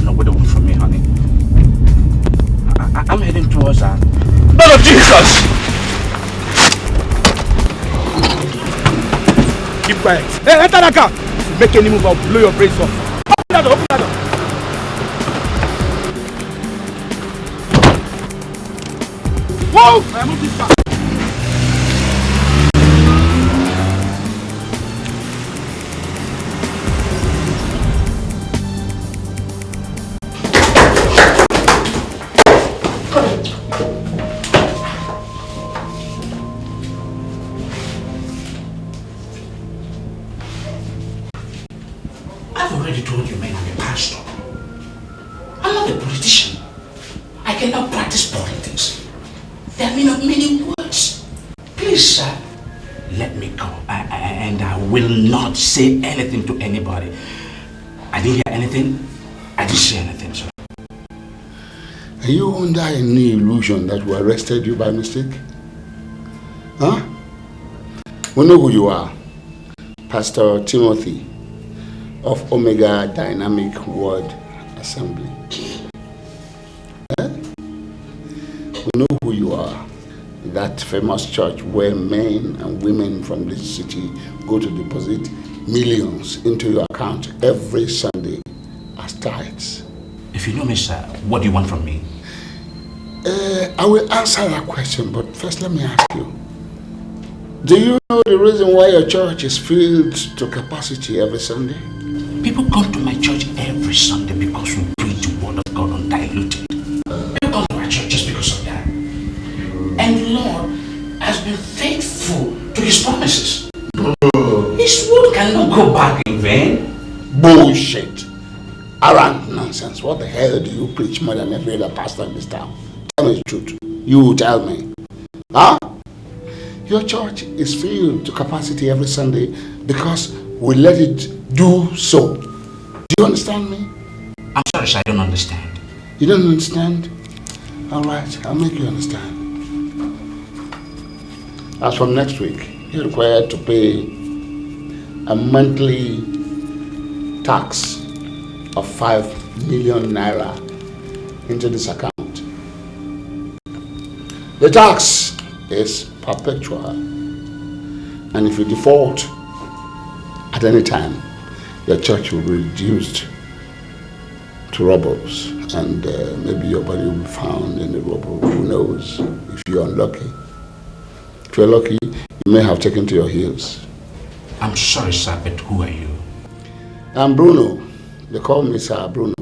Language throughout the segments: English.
know what they want from me, honey. I'm heading towards her. Blood of Jesus! Keep quiet. Hey, enter that car! If you make any move, I'll blow your brains off. Open that door, open that door. Whoa! I move this back. I've already told you, man, I'm a pastor. I'm not a politician. I cannot practice politics. There are many words. Please, sir, let me go. And I will not say anything to anybody. I didn't hear anything. I didn't say anything, sir. Are you under any illusion that we arrested you by mistake? Huh? We know who you are. Pastor Timothy of Omega Dynamic Word Assembly. We know who you are. That famous church where men and women from this city go to deposit millions into your account every Sunday as tithes. If you know me, sir, what do you want from me? I will answer that question, but first let me ask you. Do you know the reason why your church is filled to capacity every Sunday? People come to my church every Sunday because we preach the word of God undiluted. People come to my church just because of that. And the Lord has been faithful to His promises. His word cannot go back in vain. Bullshit. Arrant nonsense. What the hell do you preach more than every other pastor in this town? Tell me the truth. You tell me. Huh? Your church is filled to capacity every Sunday because we let it do so. Do you understand me? I'm sorry, sir, I don't understand. You don't understand? Alright, I'll make you understand. As from next week, you're required to pay a monthly tax of 5 million naira into this account. The tax is perpetual, and if you default at any time, your church will be reduced to rubbles, and maybe your body will be found in the rubble. Who knows? If you're unlucky. If you're lucky, you may have taken to your heels. I'm sorry, sir, but who are you? I'm Bruno. They call me Sir Bruno.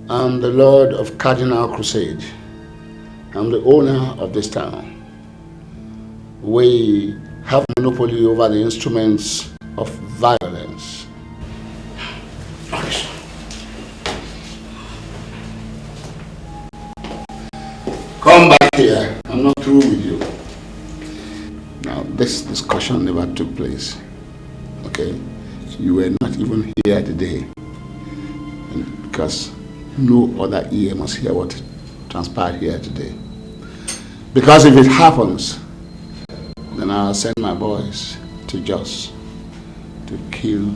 I'm the Lord of Cardinal Crusade. I'm the owner of this town. We have monopoly over the instruments of violence. Come back here. I'm not through with you. Now, this discussion never took place. Okay? You were not even here today. And because no other ear must hear what transpired here today. Because if it happens, then I'll send my boys to Jos to kill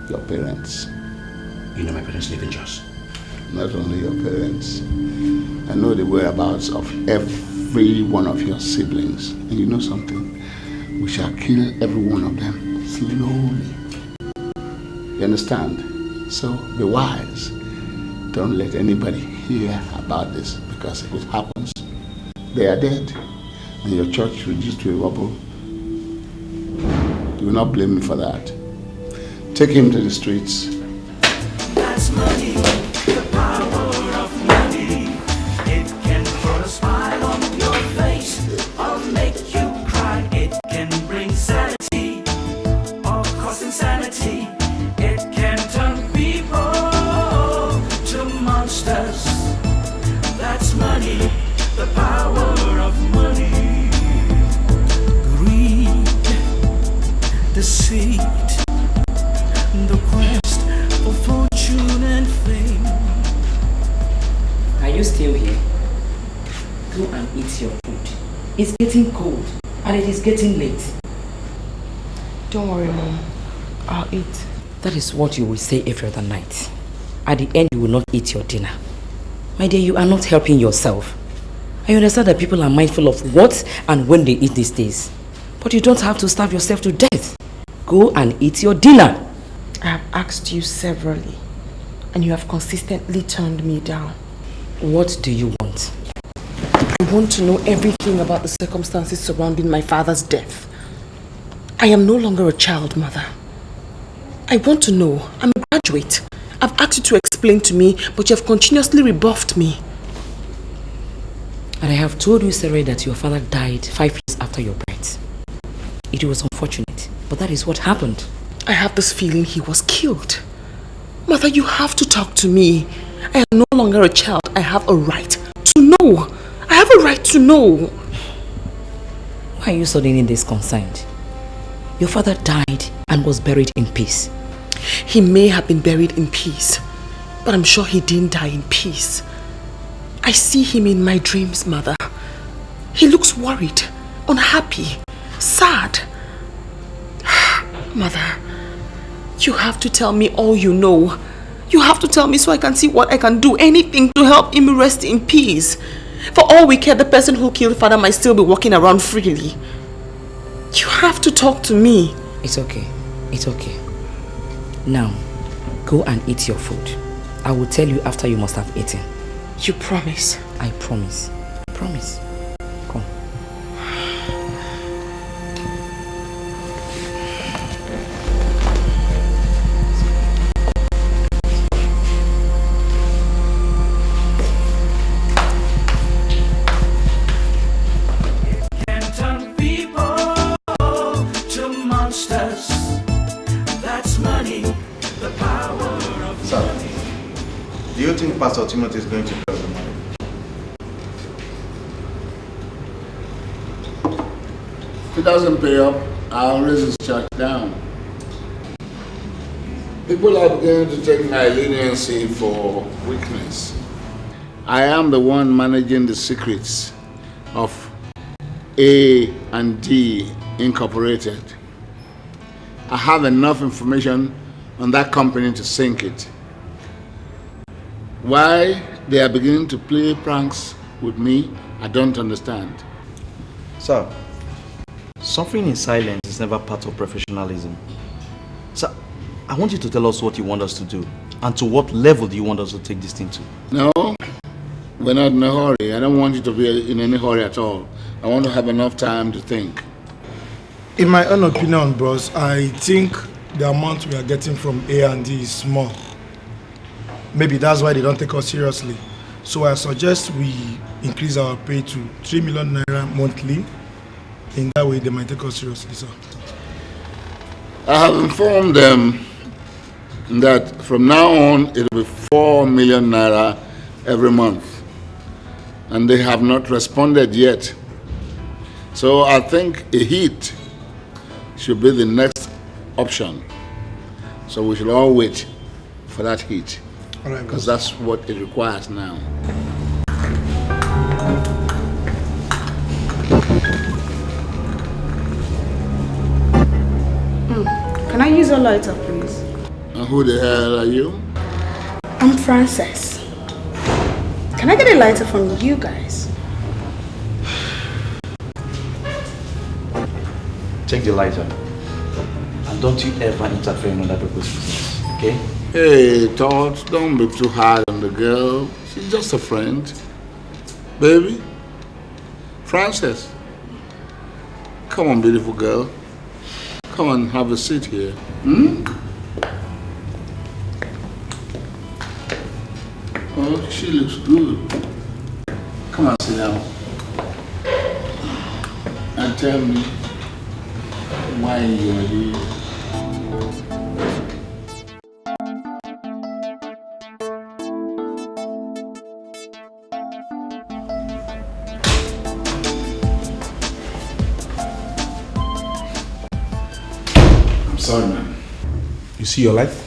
your parents. You know my parents live in Jos? Not only your parents. I know the whereabouts of every one of your siblings. And you know something? We shall kill every one of them slowly. You understand? So be wise. Don't let anybody hear about this, because if it happens, they are dead. And your church reduced to a rubble. You will not blame me for that. Take him to the streets. That's money, the power of money. It can put a smile on your face or make you cry. It can bring sanity or cause insanity. It can turn people to monsters. That's money, the power of money. Greed, deceit, the quest for fortune and fame. Are you still here? Go and eat your food. It's getting cold and it is getting late. Don't worry, Mom. I'll eat. That is what you will say every other night. At the end, you will not eat your dinner. My dear, you are not helping yourself. I understand that people are mindful of what and when they eat these days. But you don't have to starve yourself to death. Go and eat your dinner. I have asked you severally, and you have consistently turned me down. What do you want? I want to know everything about the circumstances surrounding my father's death. I am no longer a child, Mother. I want to know. I'm a graduate. I've asked you to explain to me, but you have continuously rebuffed me. And I have told you, Sarah, that your father died 5 years after your birth. It was unfortunate, but that is what happened. I have this feeling he was killed. Mother, you have to talk to me. I am no longer a child. I have a right to know. I have a right to know. Why are you suddenly this concerned? Your father died and was buried in peace. He may have been buried in peace, but I'm sure he didn't die in peace. I see him in my dreams, Mother. He looks worried, unhappy, sad. Mother, you have to tell me all you know. You have to tell me so I can see what I can do. Anything to help him rest in peace. For all we care, the person who killed father might still be walking around freely. You have to talk to me. It's okay. It's okay. Now, go and eat your food. I will tell you after you must have eaten. You promise? I promise. I promise. Come. Can turn people to monsters. That's money, the power of money. Do you think Pastor Timothy is going to tell the money? If he doesn't pay up, I'll raise his church down. People are beginning to take my leniency for weakness. I am the one managing the secrets of A&D Incorporated. I have enough information on that company to sink it. Why they are beginning to play pranks with me, I don't understand. Sir, suffering in silence is never part of professionalism. Sir, I want you to tell us what you want us to do and to what level do you want us to take this thing to? No, we're not in a hurry. I don't want you to be in any hurry at all. I want to have enough time to think. In my own opinion, boss, I think the amount we are getting from A&D is small. Maybe that's why they don't take us seriously. So I suggest we increase our pay to 3 million naira monthly. In that way, they might take us seriously, sir. I have informed them that from now on, it will be 4 million naira every month. And they have not responded yet. So I think a hit should be the next option. So we should all wait for that hit. Because that's what it requires now. Can I use a lighter, please? And who the hell are you? I'm Frances. Can I get a lighter from you guys? Take the lighter. And don't you ever interfere in other people's business, okay? Hey, Todd, don't be too hard on the girl. She's just a friend. Baby, Frances, come on, beautiful girl. Come on, have a seat here. Oh, she looks good. Come on, sit down. And tell me why you're here. Sorry, man. You see your life?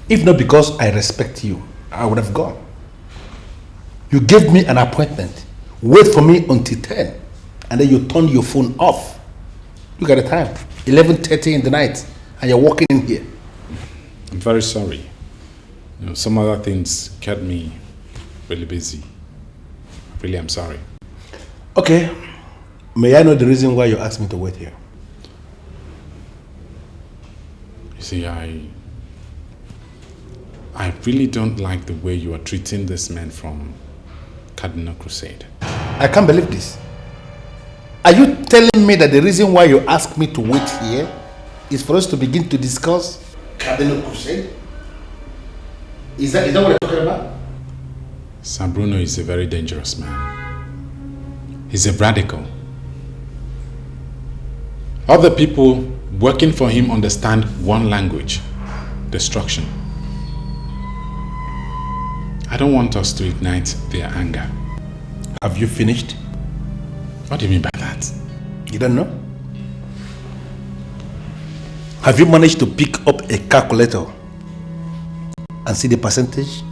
If not because I respect you, I would have gone. You gave me an appointment. Wait for me until 10. And then you turn your phone off. Look at the time. 11:30 in the night. And you're walking in here. I'm very sorry. You know, some other things kept me really busy. Really, I'm sorry. Okay. May I know the reason why you asked me to wait here? You see, I really don't like the way you are treating this man from Cardinal Crusade. I can't believe this. Are you telling me that the reason why you asked me to wait here is for us to begin to discuss Cardinal Crusade? Is that what you're talking about? Sir Bruno is a very dangerous man. He's a radical. Other people working for him understand one language: destruction. I don't want us to ignite their anger. Have you finished? What do you mean by that? You don't know? Have you managed to pick up a calculator and see the percentage?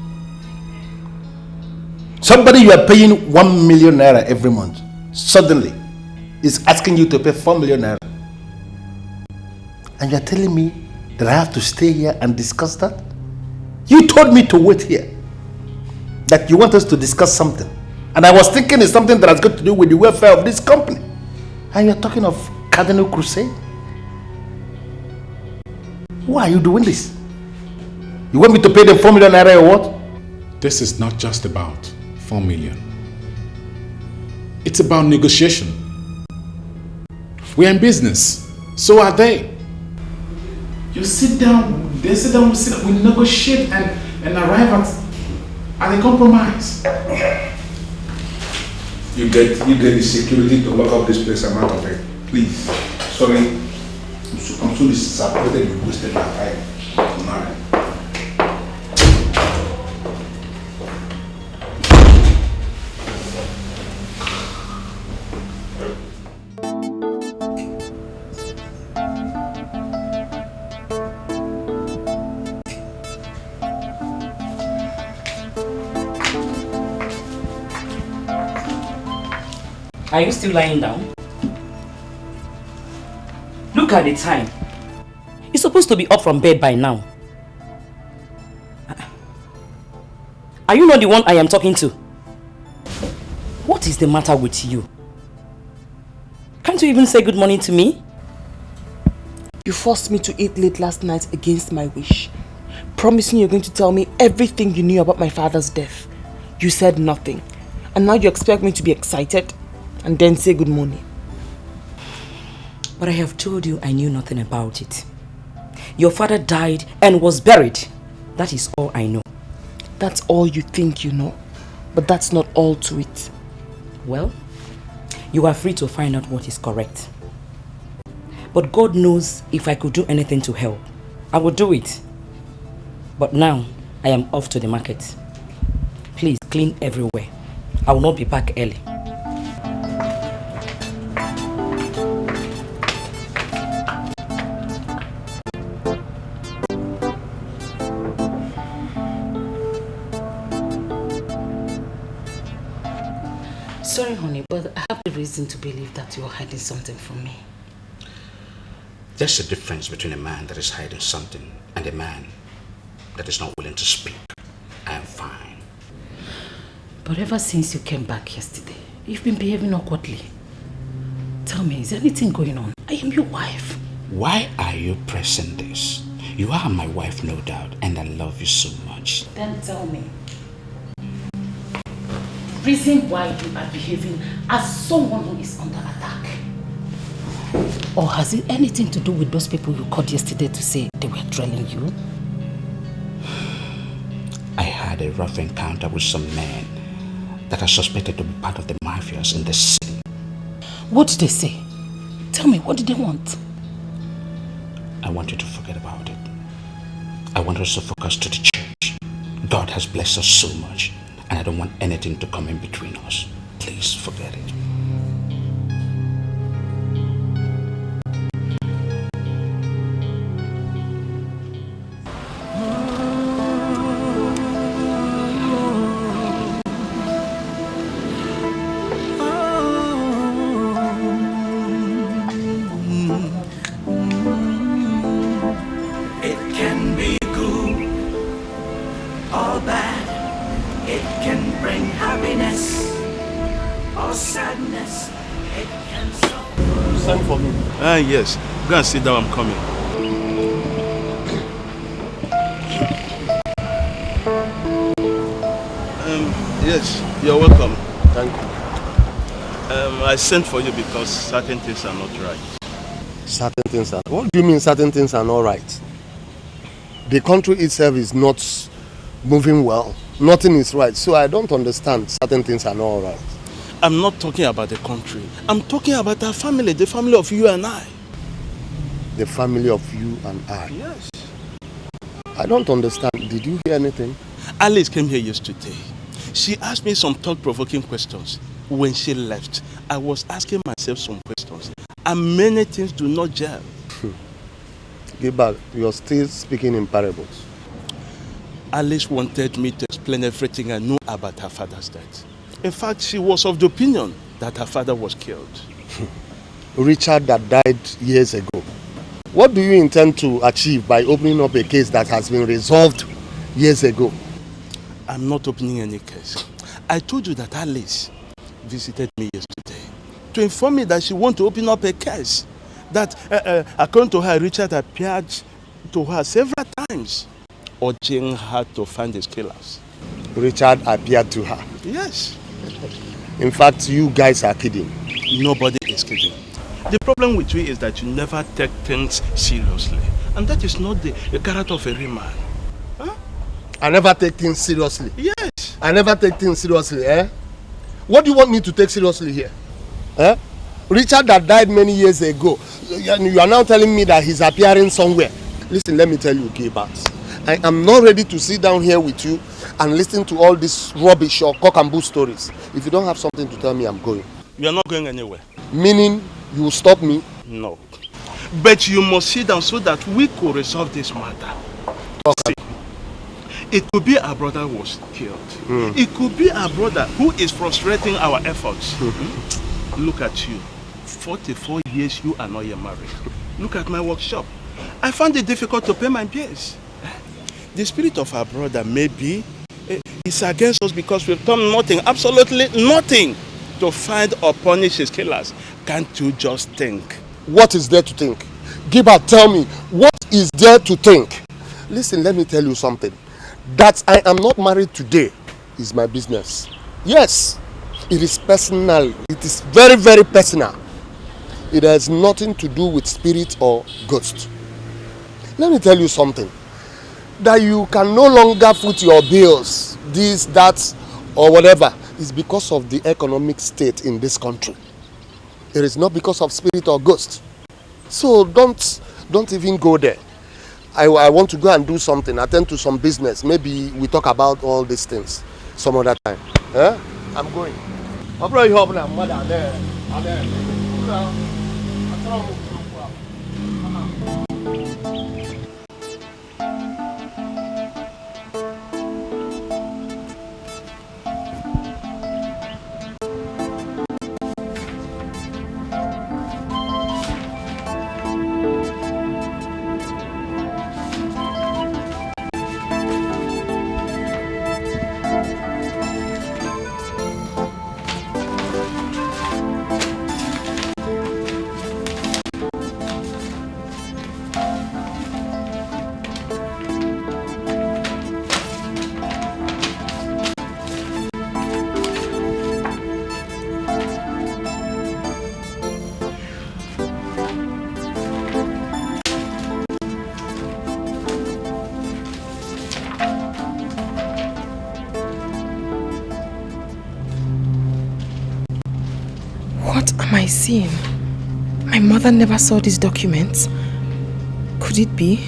Somebody you are paying 1 million naira every month suddenly is asking you to pay 4 million naira. And you are telling me that I have to stay here and discuss that? You told me to wait here, that you want us to discuss something. And I was thinking it's something that has got to do with the welfare of this company. And you're talking of Cardinal Crusade? Why are you doing this? You want me to pay them 4 million naira or what? This is not just about 4 million. It's about negotiation. We're in business. So are they. You sit down, they sit down, we negotiate and arrive at a compromise. You get the security to lock up this place. I'm out of it. Please. Sorry. I'm so disappointed you wasted my time. Alright. Are you still lying down? Look at the time. You're supposed to be up from bed by now. Are you not the one I am talking to? What is the matter with you? Can't you even say good morning to me? You forced me to eat late last night against my wish, promising you're going to tell me everything you knew about my father's death. You said nothing. And now you expect me to be excited and then say good morning. But I have told you I knew nothing about it. Your father died and was buried. That is all I know. That's all you think you know, but that's not all to it. Well, you are free to find out what is correct. But God knows if I could do anything to help, I would do it. But now, I am off to the market. Please clean everywhere. I will not be back early. Sorry, honey, but I have the reason to believe that you're hiding something from me. There's a difference between a man that is hiding something and a man that is not willing to speak. I am fine. But ever since you came back yesterday, you've been behaving awkwardly. Tell me, is anything going on? I am your wife. Why are you pressing this? You are my wife, no doubt, and I love you so much. Then tell me. Reason why you are behaving as someone who is under attack. Or has it anything to do with those people you called yesterday to say they were drilling you? I had a rough encounter with some men that are suspected to be part of the mafias in the city. What did they say? Tell me, what did they want? I want you to forget about it. I want us to focus to the church. God has blessed us so much, and I don't want anything to come in between us. Please forget it. It can be good. or bad. It can bring happiness or sadness. It can suffer. Send for me. Yes. Go and sit down, I'm coming. Yes, you're welcome. Thank you. I sent for you because certain things are not right. Certain things are... What do you mean certain things are not right? The country itself is not moving well. Nothing is right. So I don't understand certain things are not right. I'm not talking about the country. I'm talking about our family, the family of you and I. The family of you and I? Yes. I don't understand. Did you hear anything? Alice came here yesterday. She asked me some thought-provoking questions. When she left, I was asking myself some questions. And many things do not gel. Get back. You're still speaking in parables. Alice wanted me to explain everything I knew about her father's death. In fact, she was of the opinion that her father was killed. Richard that died years ago. What do you intend to achieve by opening up a case that has been resolved years ago? I'm not opening any case. I told you that Alice visited me yesterday to inform me that she wants to open up a case. That, according to her, Richard appeared to her several times, urging her to find his killers. Richard appeared to her? Yes. In fact, you guys are kidding. Nobody is kidding. The problem with you is that you never take things seriously. And that is not the character of a real man. Huh? I never take things seriously? Yes. I never take things seriously, eh? What do you want me to take seriously here? Eh? Richard that died many years ago, you are now telling me that he's appearing somewhere. Listen, let me tell you, Gilbert. I am not ready to sit down here with you and listen to all this rubbish or cock and bull stories. If you don't have something to tell me, I'm going. You are not going anywhere. Meaning, you will stop me? No. But you must sit down so that we could resolve this matter. See, it could be our brother was killed. It could be our brother who is frustrating our efforts. Look at you. 44 years you are not yet married. Look at my workshop. I found it difficult to pay my bills. The spirit of our brother maybe is against us because we've done nothing, absolutely nothing, to find or punish his killers. Can't you just think? What is there to think? Gilbert, tell me, what is there to think? Listen, let me tell you something. That I am not married today is my business. Yes, it is personal. It is very, very personal. It has nothing to do with spirit or ghost. Let me tell you something. That you can no longer foot your bills, this, that, or whatever, is because of the economic state in this country. It is not because of spirit or ghost. So don't even go there. I want to go and do something, attend to some business. Maybe we talk about all these things some other time. Huh? I'm going. What am I seeing? My mother never saw these documents. Could it be?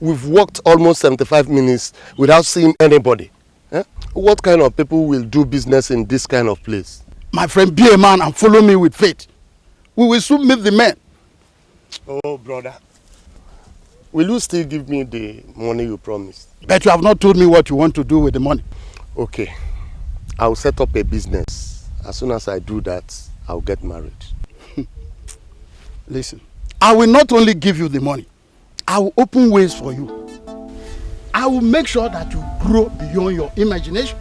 We've walked almost 75 minutes without seeing anybody. Eh? What kind of people will do business in this kind of place? My friend, be a man and follow me with faith. We will soon meet the men. Oh, brother. Will you still give me the money you promised? But you have not told me what you want to do with the money. Okay. I'll set up a business. As soon as I do that, I'll get married. Listen, I will not only give you the money, I will open ways for you. I will make sure that you grow beyond your imagination.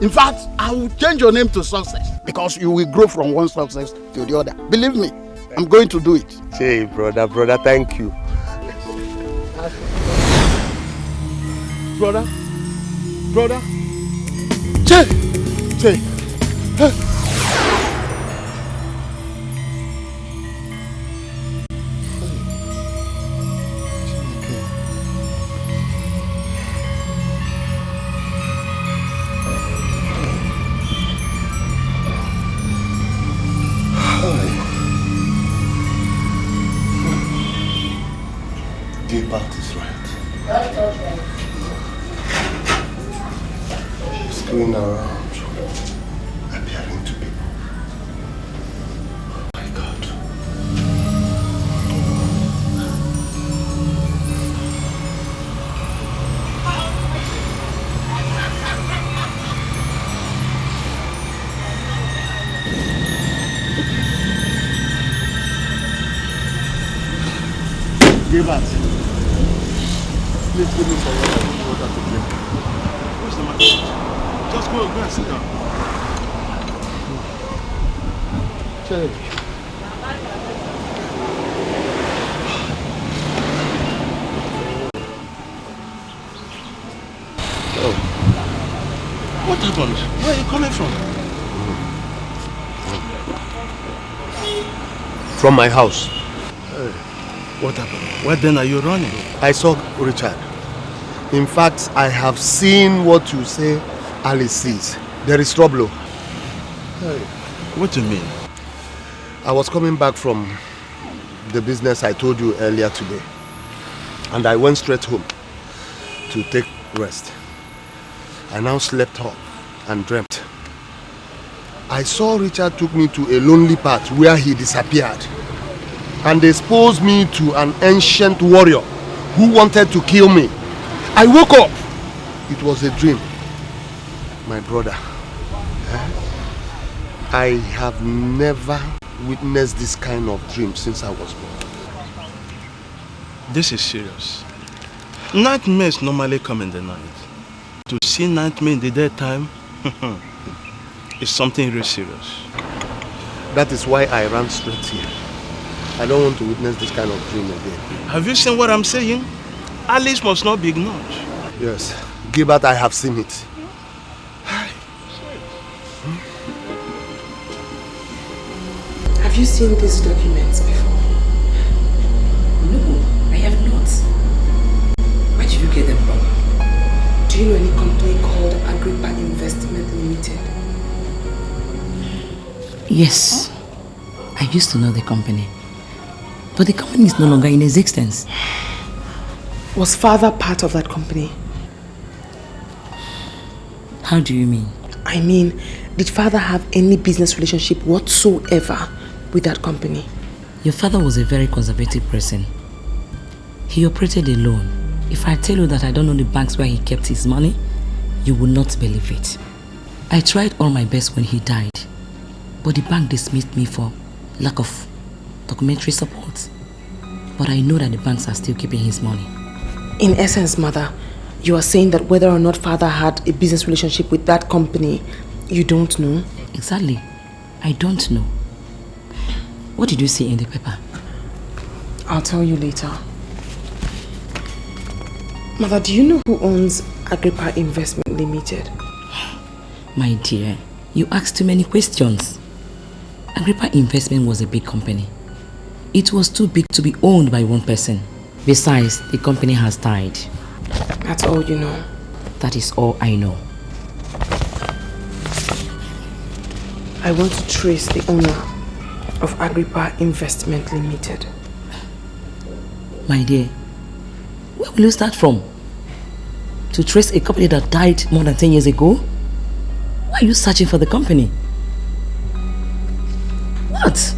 In fact, I will change your name to Success because you will grow from one success to the other. Believe me, I'm going to do it. Hey, brother, thank you. Brother. Che. Gilbert is right. She's going around appearing to people. Oh my God. Gilbert. Please give me some water to drink. What's the matter? Just go and sit down. Check. Oh. What happened? Where are you coming from? From my house. What happened? Where then are you running? I saw Richard. In fact, I have seen what you say Alice sees. There is trouble. Hey, what do you mean? I was coming back from the business I told you earlier today. And I went straight home to take rest. I now slept off and dreamt. I saw Richard took me to a lonely part where he disappeared and exposed me to an ancient warrior who wanted to kill me. I woke up. It was a dream. My brother, I have never witnessed this kind of dream since I was born. This is serious. Nightmares normally come in the night. To see nightmare in the daytime is something really serious. That is why I ran straight here. I don't want to witness this kind of dream again. Have you seen what I'm saying? Alice must not be ignored. Yes, Gilbert, I have seen it. Have you seen these documents before? No, I have not. Where did you get them from? Do you know any company called Agrippa Investment Limited? Yes, I used to know the company. But the company is no longer in existence. Was father part of that company? How do you mean? I mean, did father have any business relationship whatsoever with that company? Your father was a very conservative person. He operated alone. If I tell you that I don't know the banks where he kept his money, you will not believe it. I tried all my best when he died, but the bank dismissed me for lack of documentary support. But I know that the banks are still keeping his money. In essence, mother, you are saying that whether or not father had a business relationship with that company, you don't know? Exactly. I don't know. What did you see in the paper? I'll tell you later. Mother, do you know who owns Agrippa Investment Limited? My dear, you asked too many questions. Agrippa Investment was a big company. It was too big to be owned by one person. Besides, the company has died. That's all you know? That is all I know. I want to trace the owner of Agrippa Investment Limited. My dear, where will you start from? To trace a company that died more than 10 years ago? Why are you searching for the company? What?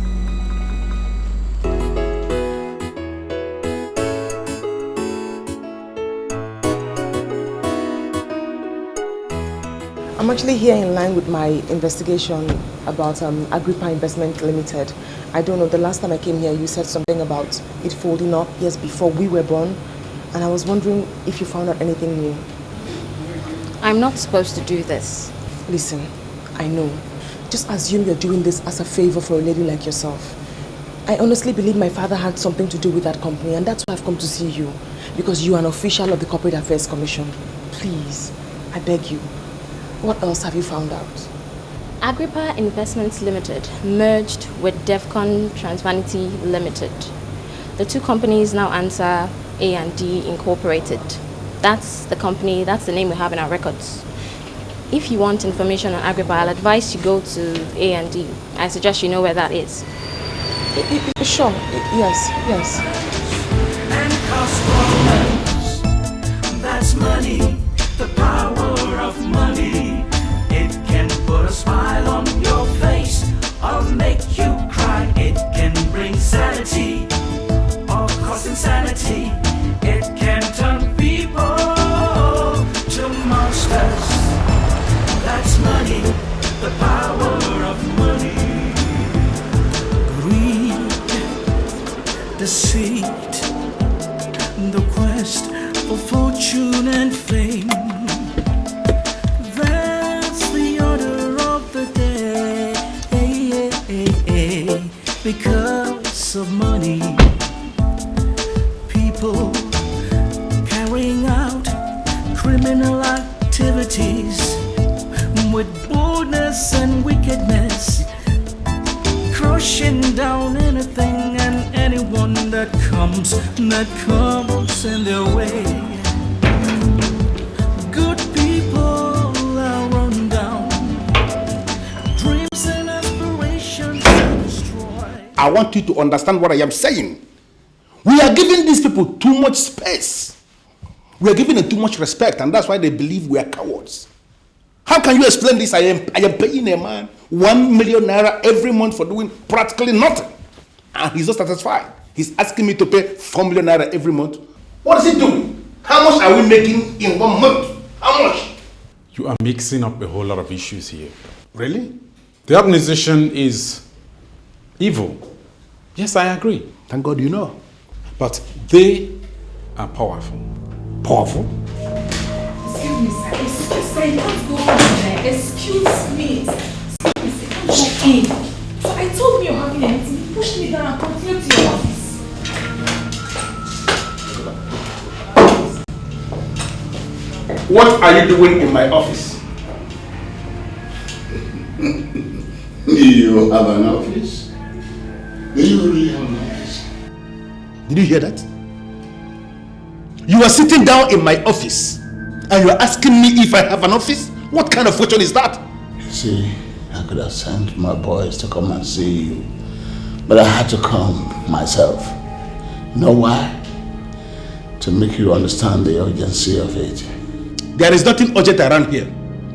I'm actually here in line with my investigation about Agrippa Investment Limited. I don't know, the last time I came here you said something about it folding up years before we were born, and I was wondering if you found out anything new. I'm not supposed to do this. Listen, I know. Just assume you're doing this as a favor for a lady like yourself. I honestly believe my father had something to do with that company, and that's why I've come to see you, because you are an official of the Corporate Affairs Commission. Please, I beg you. What else have you found out? Agrippa Investments Limited merged with Defcon Transvanity Limited. The two companies now answer A&D Incorporated. That's the company, that's the name we have in our records. If you want information on Agrippa, I'll advise you go to A&D. I suggest you know where that is. Sure, yes. And cost that's money, the power of money. It can put a smile on your face or make you cry. It can bring sanity or cause insanity. It can turn people to monsters. That's money, the power of money. Greed, deceit, the quest for fortune and fame. That's the order of the day. Because of money, people carrying out criminal activities with boldness and wickedness, crushing down anything and anyone that comes in their way. Good people are run down, dreams and aspirations are destroyed. I want you to understand what I am saying. We are giving these people too much space. We are giving them too much respect, and that's why they believe we are cowards. How can you explain this? I am paying a man 1 million naira every month for doing practically nothing, and he's not satisfied. He's asking me to pay 4 million naira every month. What is he doing? How much are we making in 1 month? How much? You are mixing up a whole lot of issues here. Really? The organization is evil. Yes, I agree. Thank God you know. But they are powerful. Powerful? Excuse me, sir. Excuse me, don't go on there. Excuse me. Excuse me, come in. So I told you you're having anything. You pushed me down and continued to your office. What are you doing in my office? You have an office? Do you really have an office? Did you hear that? You are sitting down in my office and you are asking me if I have an office? What kind of question is that? See, I could have sent my boys to come and see you, but I had to come myself. You know why? To make you understand the urgency of it. There is nothing urgent around here.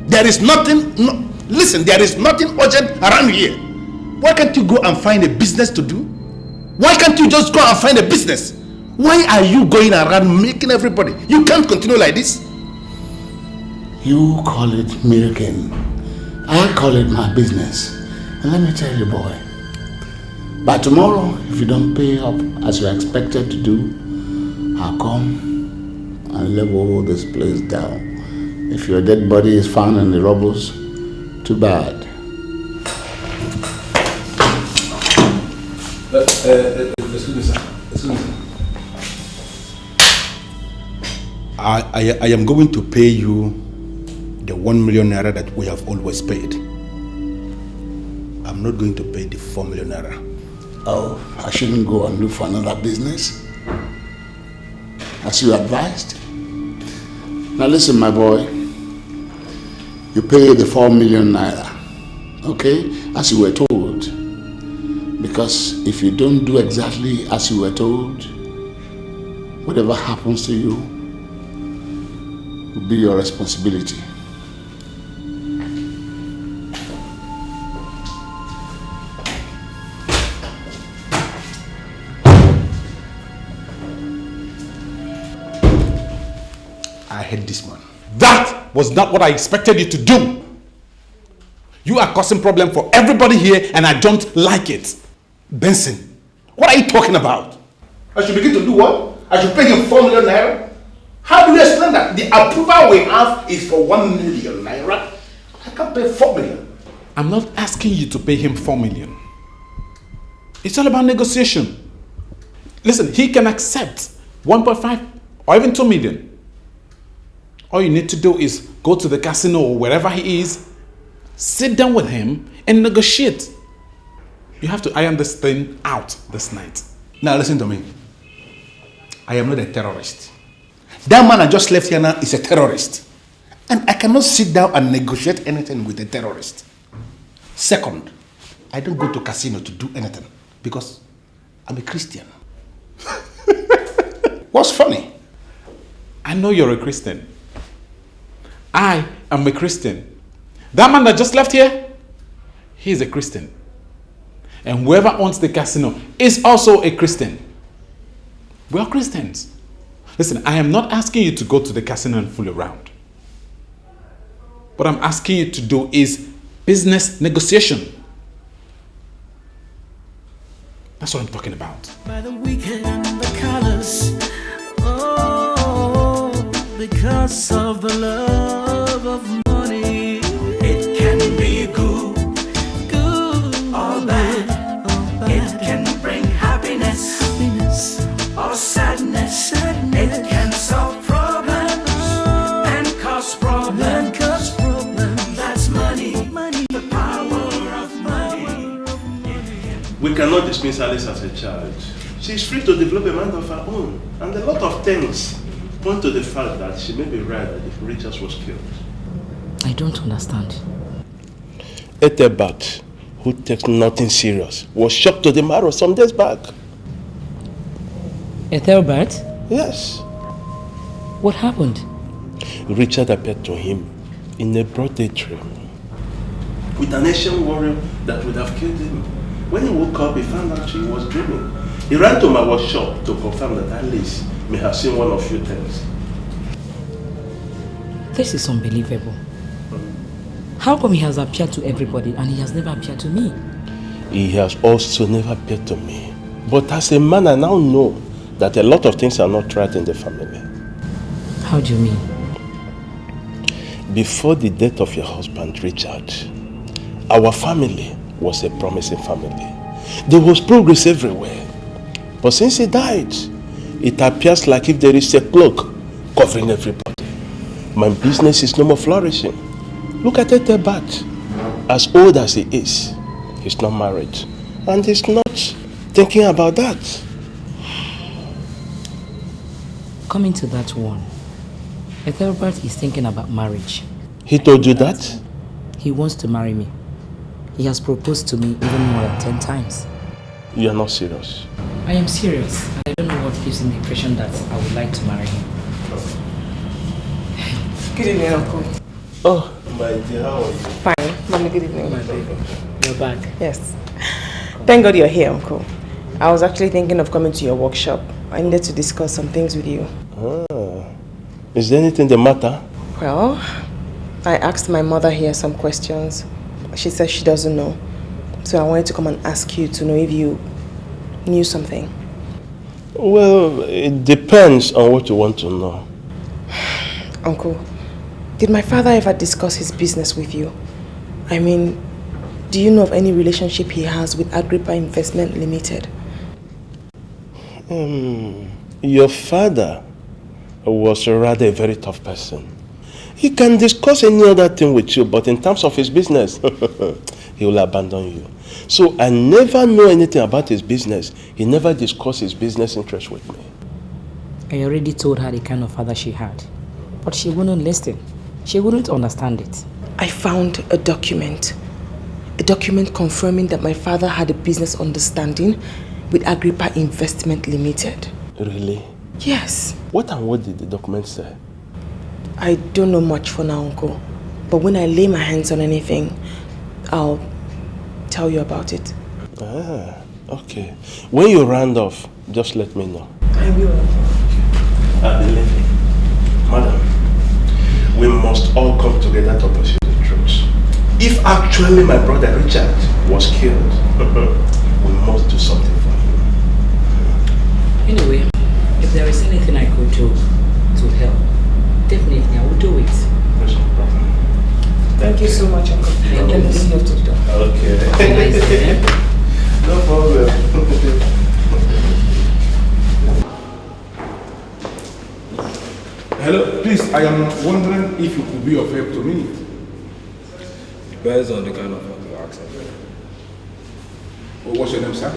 There is nothing, listen, there is nothing urgent around here. Why can't you go and find a business to do? Why can't you just go and find a business? Why are you going around making everybody? You can't continue like this. You call it milking. I call it my business. And let me tell you, boy, by tomorrow, if you don't pay up as you're expected to do, I'll come and level this place down. If your dead body is found in the rubbles, too bad. Excuse me, sir. Excuse me, sir. I am going to pay you the 1 million naira that we have always paid. I'm not going to pay the 4 million naira. Oh, I shouldn't go and look for another business? As you advised? Now listen, my boy. You pay the 4 million naira, okay? As you were told. Because if you don't do exactly as you were told, whatever happens to you will be your responsibility. I hate this man. That was not what I expected you to do. You are causing problem for everybody here and I don't like it. Benson, what are you talking about? I should begin to do what? I should pay him 4 million naira? How do you explain that? The approval we have is for 1 million naira. I can't pay 4 million. I'm not asking you to pay him 4 million. It's all about negotiation. Listen, he can accept 1.5 or even 2 million. All you need to do is go to the casino or wherever he is, sit down with him and negotiate. You have to iron this thing out this night. Now listen to me. I am not a terrorist. That man I just left here now is a terrorist. And I cannot sit down and negotiate anything with a terrorist. Second, I don't go to casino to do anything because I'm a Christian. What's funny? I know you're a Christian. I am a Christian. That man that just left here, he's a Christian. And whoever owns the casino is also a Christian. We are Christians. Listen, I am not asking you to go to the casino and fool around. What I'm asking you to do is business negotiation. That's what I'm talking about. By the weekend, the colors, oh, because of the love of money, it can be good or bad. It can bring happiness or sadness. It can solve problems and cause problems. That's money, the power of money. We cannot dismiss Alice as a child. She is free to develop a mind of her own. And a lot of things point to the fact that she may be right that if Richards was killed. I don't understand. Ethelbert, who takes nothing serious, was shocked to the marrow some days back. Ethelbert? Yes. What happened? Richard appeared to him in a broad day dream. With an ancient warrior that would have killed him. When he woke up, he found out he was dreaming. He ran to my workshop to confirm that Alice may have seen one of few things. This is unbelievable. How come he has appeared to everybody and he has never appeared to me? He has also never appeared to me. But as a man, I now know that a lot of things are not right in the family. How do you mean? Before the death of your husband, Richard, our family was a promising family. There was progress everywhere. But since he died, it appears like if there is a cloak covering everybody. My business is no more flourishing. Look at Ethelbert. As old as he is, he's not married. And he's not thinking about that. Coming to that one, Ethelbert is thinking about marriage. He told you that? He wants to marry me. He has proposed to me even more than 10 times. You are not serious. I am serious. I don't know what gives him the impression that I would like to marry him. Good evening, Uncle. Oh, my dear, how are you? Fine. Mommy, good evening. My baby. You're back. Yes. Thank God you're here, Uncle. I was actually thinking of coming to your workshop. I needed to discuss some things with you. Ah. Is there anything the matter? Well, I asked my mother here some questions. She says she doesn't know. So I wanted to come and ask you to know if you knew something. Well, it depends on what you want to know. Uncle, did my father ever discuss his business with you? I mean, do you know of any relationship he has with Agrippa Investment Limited? Your father was rather a very tough person. He can discuss any other thing with you, but in terms of his business, he will abandon you. So I never know anything about his business. He never discussed his business interest with me. I already told her the kind of father she had, but she wouldn't listen. She wouldn't understand it. I found a document confirming that my father had a business understanding with Agrippa Investment Limited. Really? Yes. What and what did the document say? I don't know much for now, Uncle. But when I lay my hands on anything, I'll tell you about it. Ah, okay. When you round off, just let me know. I will. Madam, we must all come together to pursue the truth. If actually my brother Richard was killed, we must do something for him. Anyway, if there is anything I could do to help, definitely I will do it. There's no problem. Thank you so much, Uncle. Let me see you to the door. Okay. No problem. Hello, please, I am wondering if you could be of help to me. Depends on the kind of help you ask. What's your name, sir?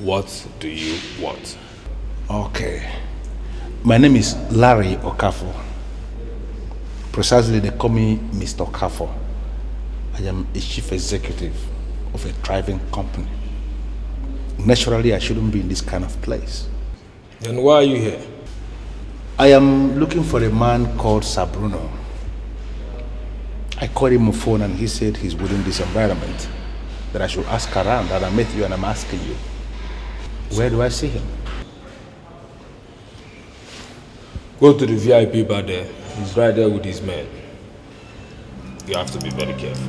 What do you want? Okay. My name is Larry Okafor. Precisely, they call me Mr. Okafor. I am a chief executive of a thriving company. Naturally, I shouldn't be in this kind of place. Then why are you here? I am looking for a man called Sir Bruno. I called him on the phone and he said he's within this environment. That I should ask around, that I met you and I'm asking you. Where do I see him? Go to the VIP bar there. He's right there with his men. You have to be very careful.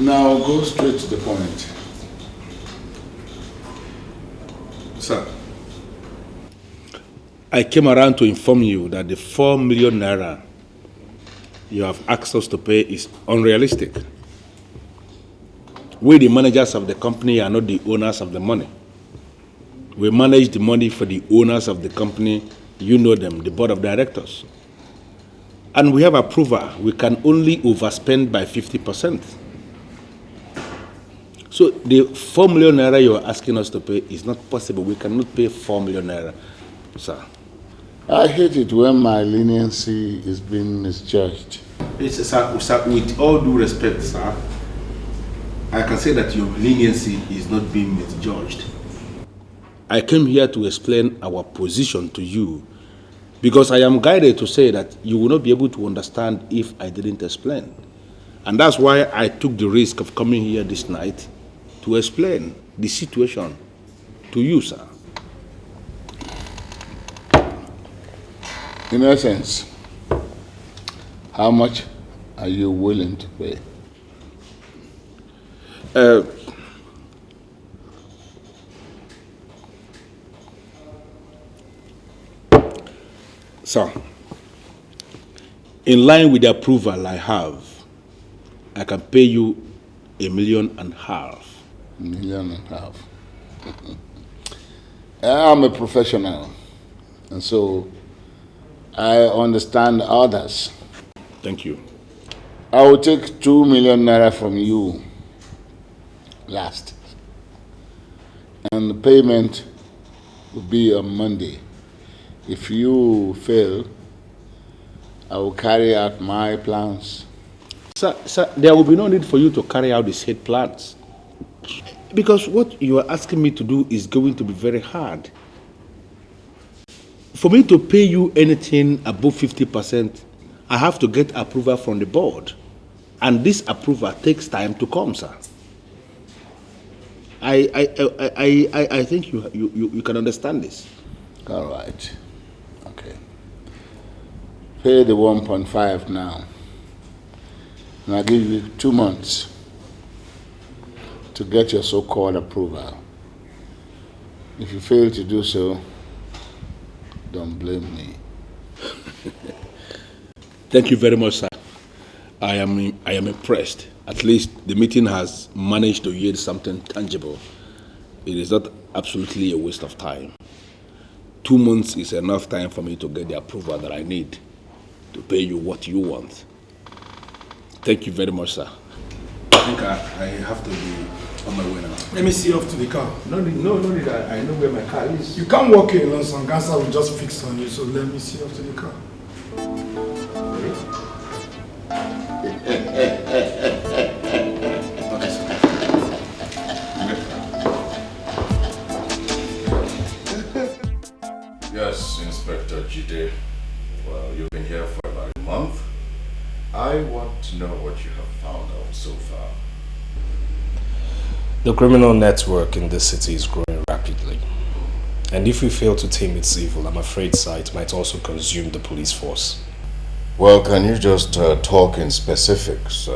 Now go straight to the point. Sir, I came around to inform you that the 4 million naira you have asked us to pay is unrealistic. We, the managers of the company, are not the owners of the money. We manage the money for the owners of the company. You know them, the board of directors. And we have approval. We can only overspend by 50%. So the 4 million naira you are asking us to pay is not possible. We cannot pay 4 million naira, sir. I hate it when my leniency is being misjudged. Sir, with all due respect, sir, I can say that your leniency is not being misjudged. I came here to explain our position to you because I am guided to say that you will not be able to understand if I didn't explain. And that's why I took the risk of coming here this night to explain the situation to you, sir. In essence, how much are you willing to pay? Sir, in line with the approval I have, I can pay you $1.5 million. $1.5 million. I'm a professional, and so I understand others. Thank you. I will take 2 million naira from you last, and the payment will be on Monday. If you fail, I will carry out my plans. Sir, there will be no need for you to carry out the said plans. Because what you are asking me to do is going to be very hard. For me to pay you anything above 50%, I have to get approval from the board. And this approval takes time to come, sir. I think you can understand this. All right. Okay. Pay the 1.5 now. And I'll give you 2 months to get your so-called approval. If you fail to do so, don't blame me. Thank you very much, sir. I am impressed. At least the meeting has managed to yield something tangible. It is not absolutely a waste of time. 2 months is enough time for me to get the approval that I need to pay you what you want. Thank you very much, sir. I think I have to be On my way now. Let me see you off to the car. No need. I know where my car is. You can't walk here alone, some Gasa will just fix on you, so let me see you off to the car. Yes, Inspector Jide. Well, you've been here for about a month. I want to know what you have found out so far. The criminal network in this city is growing rapidly. And if we fail to tame its evil, I'm afraid, sir, it might also consume the police force. Well, can you just talk in specifics?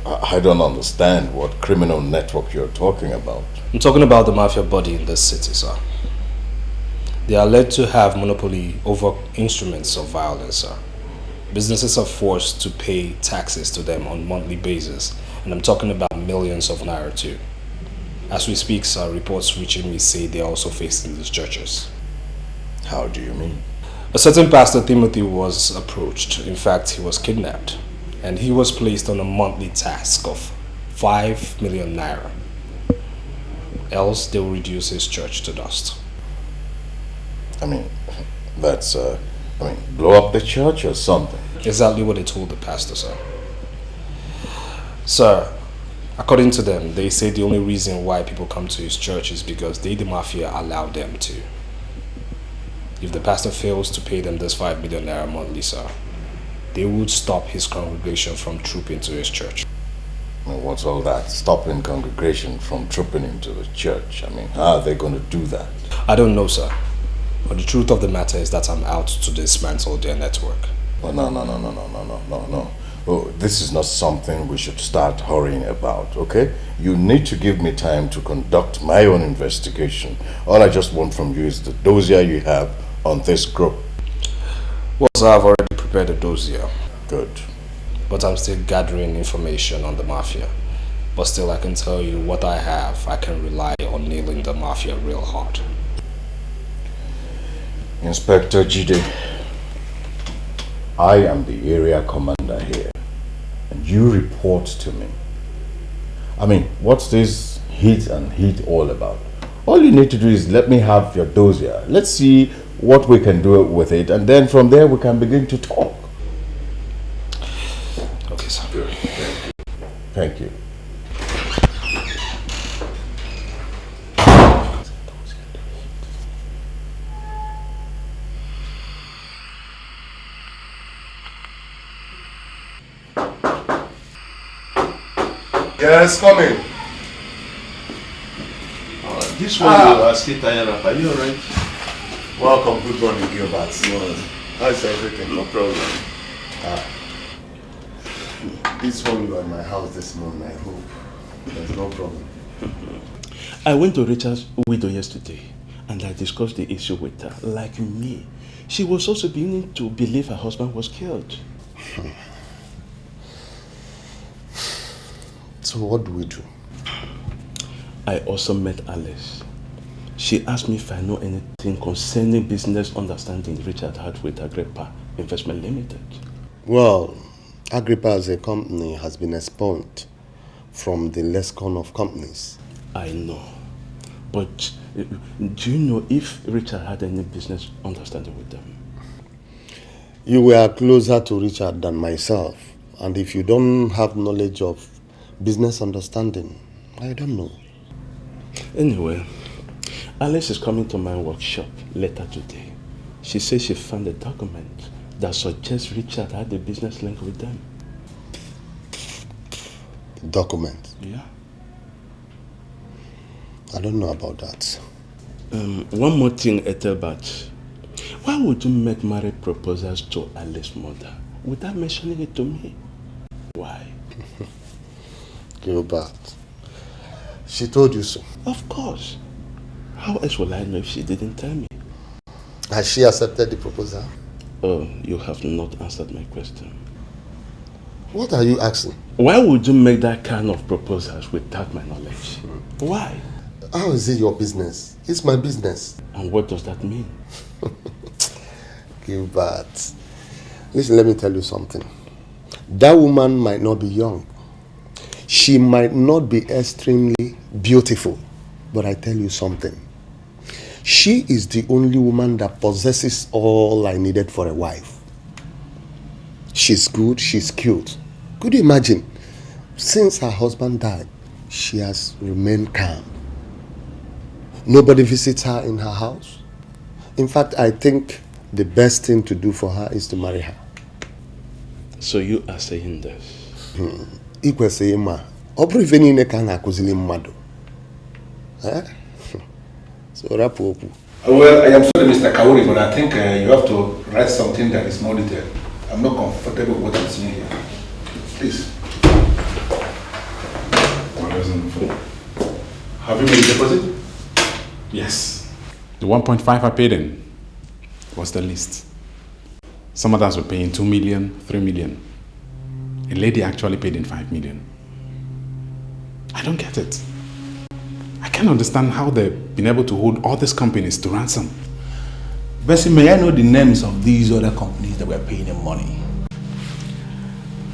I don't understand what criminal network you're talking about. I'm talking about the Mafia body in this city, sir. They are led to have monopoly over instruments of violence, sir. Businesses are forced to pay taxes to them on a monthly basis, and I'm talking about millions of naira too. As we speak, sir, reports reaching me say they are also facing these churches. How do you mean? A certain Pastor Timothy was approached. In fact, he was kidnapped, and he was placed on a monthly task of 5 million naira. Else, they will reduce his church to dust. I mean, that's, blow up the church or something. Exactly what they told the pastor, sir. Sir, according to them, they say the only reason why people come to his church is because they, the Mafia, allow them to. If the pastor fails to pay them this 5 million naira monthly, sir, they would stop his congregation from trooping to his church. Well, what's all that? Stopping congregation from trooping into the church? I mean, how are they going to do that? I don't know, sir. But the truth of the matter is that I'm out to dismantle their network. Oh, no. Oh, this is not something we should start hurrying about, okay? You need to give me time to conduct my own investigation. All I just want from you is the dossier you have on this group. Well, sir, I've already prepared a dossier. Good. But I'm still gathering information on the Mafia. But still, I can tell you what I have. I can rely on nailing the Mafia real hard. Inspector Jide, I am the area commander here, and you report to me. I mean, what's this hit and hit all about? All you need to do is let me have your dossier. Let's see what we can do with it, and then from there we can begin to talk. Okay, sir. Good. Thank you. Yes, come in. This one you are still tired of. Are you alright? Welcome, good morning, Gilbert. How's everything? No problem. This one you are in my house this morning, I hope. There's no problem. I went to Richard's widow yesterday and I discussed the issue with her. Like me, she was also beginning to believe her husband was killed. So what do we do? I also met Alice. She asked me if I know anything concerning business understanding Richard had with Agrippa Investment Limited. Well, Agrippa as a company has been expunged from the lexicon of companies. I know. But do you know if Richard had any business understanding with them? You were closer to Richard than myself. And if you don't have knowledge of business understanding, I don't know. Anyway, Alice is coming to my workshop later today. She says she found a document that suggests Richard had a business link with them. Document? Yeah. I don't know about that. One more thing, Ethelbert. Why would you make marriage proposals to Alice's mother without mentioning it to me? Why? Gilbert, she told you so. Of course. How else will I know if she didn't tell me? Has she accepted the proposal? Oh, you have not answered my question. What are you asking? Why would you make that kind of proposals without my knowledge? Why? How is it your business? It's my business. And what does that mean? Gilbert, listen, let me tell you something. That woman might not be young. She might not be extremely beautiful, but I tell you something. She is the only woman that possesses all I needed for a wife. She's good, she's cute. Could you imagine? Since her husband died, she has remained calm. Nobody visits her in her house. In fact, I think the best thing to do for her is to marry her. So you are saying this? Ikwe saying ma. Obri veni ne kana kuzili mmadu. So wrap up. Well, I am sorry, Mr. Kauri, but I think you have to write something that is more detailed. I'm not comfortable with what I'm seeing here. Please. Have you made a deposit? Yes. The 1.5 I paid in was the least. Some others were paying 2 million, 3 million. A lady actually paid in 5 million. I don't get it. I can't understand how they've been able to hold all these companies to ransom. Bessie, may I know the names of these other companies that were paying them money?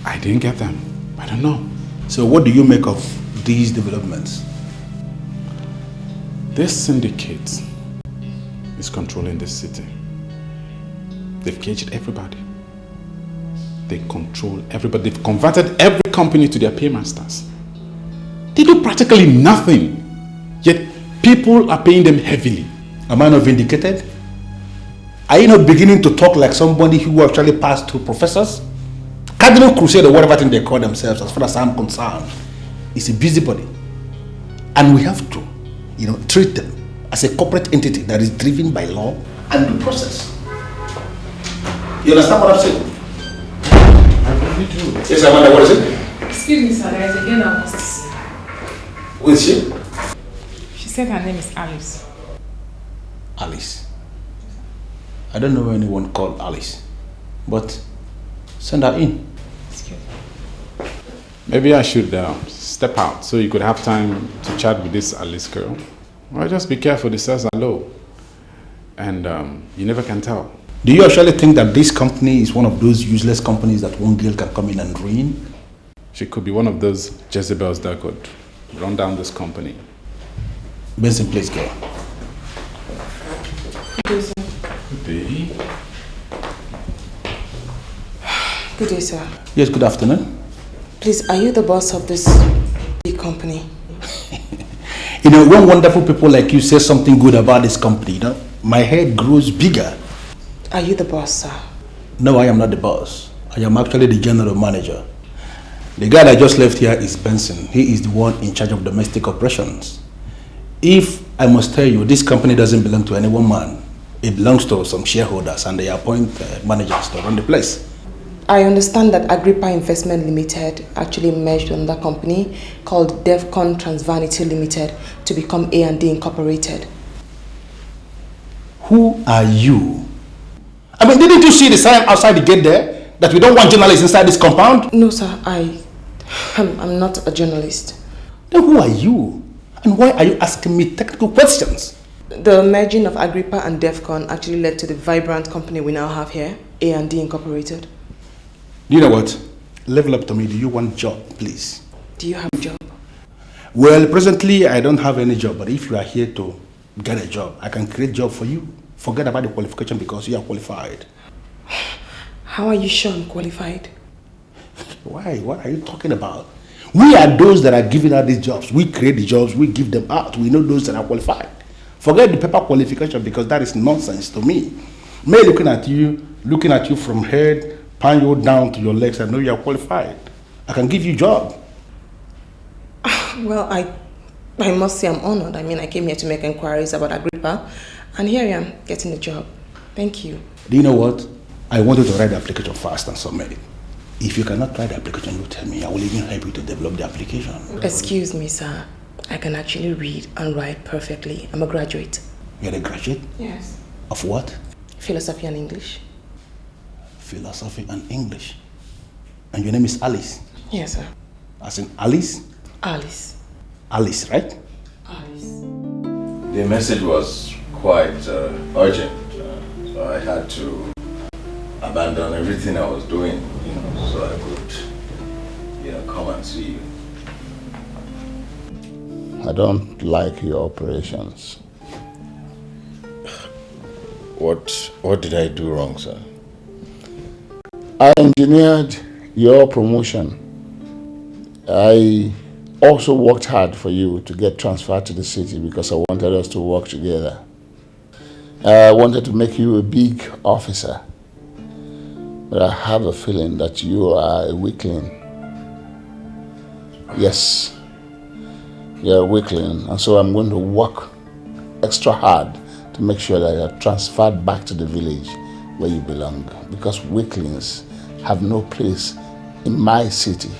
I didn't get them. I don't know. So what do you make of these developments? This syndicate is controlling this city. They've caged everybody. They control everybody. They've converted every company to their paymasters. They do practically nothing. Yet people are paying them heavily. Am I not vindicated? Are you not beginning to talk like somebody who actually passed through professors? Cardinal Crusade or whatever thing they call themselves, as far as I'm concerned, is a busybody. And we have to, treat them as a corporate entity that is driven by law and due process. You understand what I'm saying? I really do. Yes, Amanda, what is it? Excuse me, sir, there is a girl I want to see. Who is she? She said her name is Alice. Alice. I don't know anyone called Alice, but send her in. Excuse me. Maybe I should step out so you could have time to chat with this Alice girl. Well, just be careful, the stairs are low. And you never can tell. Do you actually think that this company is one of those useless companies that one girl can come in and ruin? She could be one of those Jezebels that could run down this company. Benson, please go. Good day, sir. Good day. Good day, sir. Yes, good afternoon. Please, are you the boss of this big company? When wonderful people like you say something good about this company, my head grows bigger. Are you the boss, sir? No, I am not the boss. I am actually the general manager. The guy that just left here is Benson. He is the one in charge of domestic operations. If I must tell you, this company doesn't belong to any one man. It belongs to some shareholders and they appoint managers to run the place. I understand that Agrippa Investment Limited actually merged with another company called Devcon Transvanity Limited to become A&D Incorporated. Who are you? I mean, didn't you see the sign outside the gate there that we don't want journalists inside this compound? No, sir. I'm not a journalist. Then who are you? And why are you asking me technical questions? The merging of Agrippa and Devcon actually led to the vibrant company we now have here, A&D Incorporated. You know what? Level up to me. Do you want a job, please? Do you have a job? Well, presently I don't have any job, but if you are here to get a job, I can create a job for you. Forget about the qualification because you are qualified. How are you sure I'm qualified? Why? What are you talking about? We are those that are giving out these jobs. We create the jobs, we give them out. We know those that are qualified. Forget the paper qualification because that is nonsense to me. Me looking at you from head, pan you down to your legs, I know you are qualified. I can give you a job. Well, I must say I'm honored. I mean, I came here to make inquiries about Agrippa, and here I am getting the job. Thank you. Do you know what? I want you to write the application fast and submit it. If you cannot write the application, you tell me. I will even help you to develop the application. Excuse me, sir. I can actually read and write perfectly. I'm a graduate. You're a graduate? Yes. Of what? Philosophy and English. Philosophy and English. And your name is Alice? Yes, sir. As in Alice? Alice. Alice, right? Alice. The message was quite urgent, so I had to abandon everything I was doing, so I could, come and see you. I don't like your operations. What did I do wrong, sir? I engineered your promotion. I also worked hard for you to get transferred to the city because I wanted us to work together. I wanted to make you a big officer. But I have a feeling that you are a weakling. Yes, you're a weakling. And so I'm going to work extra hard to make sure that you're transferred back to the village where you belong. Because weaklings have no place in my city.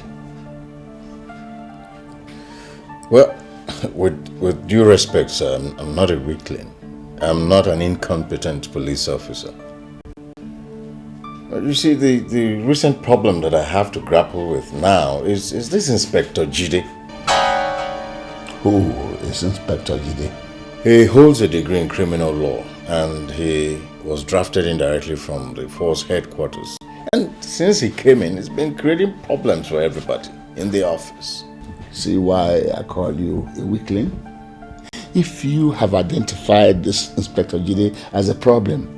Well, with due respect, sir, I'm not a weakling. I'm not an incompetent police officer. You see, the recent problem that I have to grapple with now is this Inspector Jide. Who is Inspector Jide? He holds a degree in criminal law and he was drafted indirectly from the force headquarters. And since he came in, it's been creating problems for everybody in the office. See why I call you a weakling? If you have identified this Inspector Jide as a problem,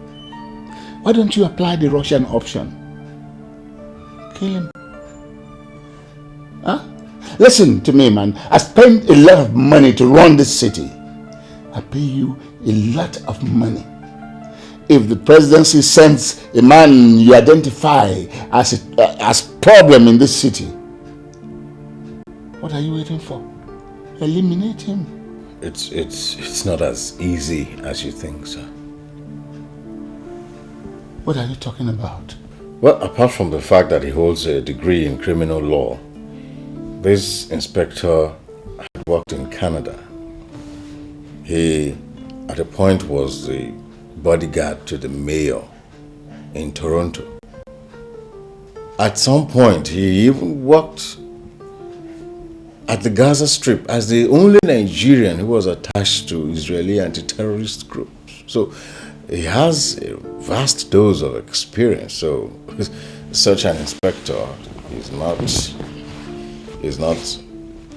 why don't you apply the Russian option? Kill him. Huh? Listen to me, man. I spend a lot of money to run this city. I pay you a lot of money. If the presidency sends a man you identify as problem in this city, what are you waiting for? Eliminate him. It's not as easy as you think, sir. What are you talking about? Well, apart from the fact that he holds a degree in criminal law, this inspector had worked in Canada. He, at a point, was the bodyguard to the mayor in Toronto. At some point, he even worked at the Gaza Strip as the only Nigerian who was attached to Israeli anti-terrorist groups. So he has a vast dose of experience. So such an inspector is not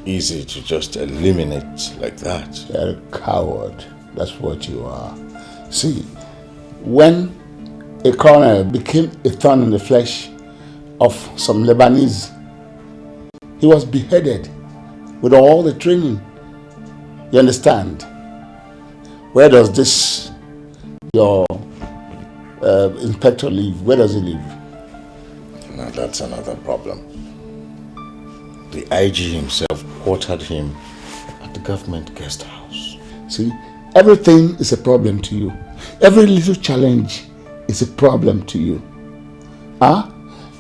easy to just eliminate like that. You're a coward. That's what you are. See, when a colonel became a thorn in the flesh of some Lebanese, he was beheaded with all the training. You understand? Where does this, your inspector live? Where does he live? Now that's another problem. The IG himself quartered him at the government guest house. See, everything is a problem to you. Every little challenge is a problem to you.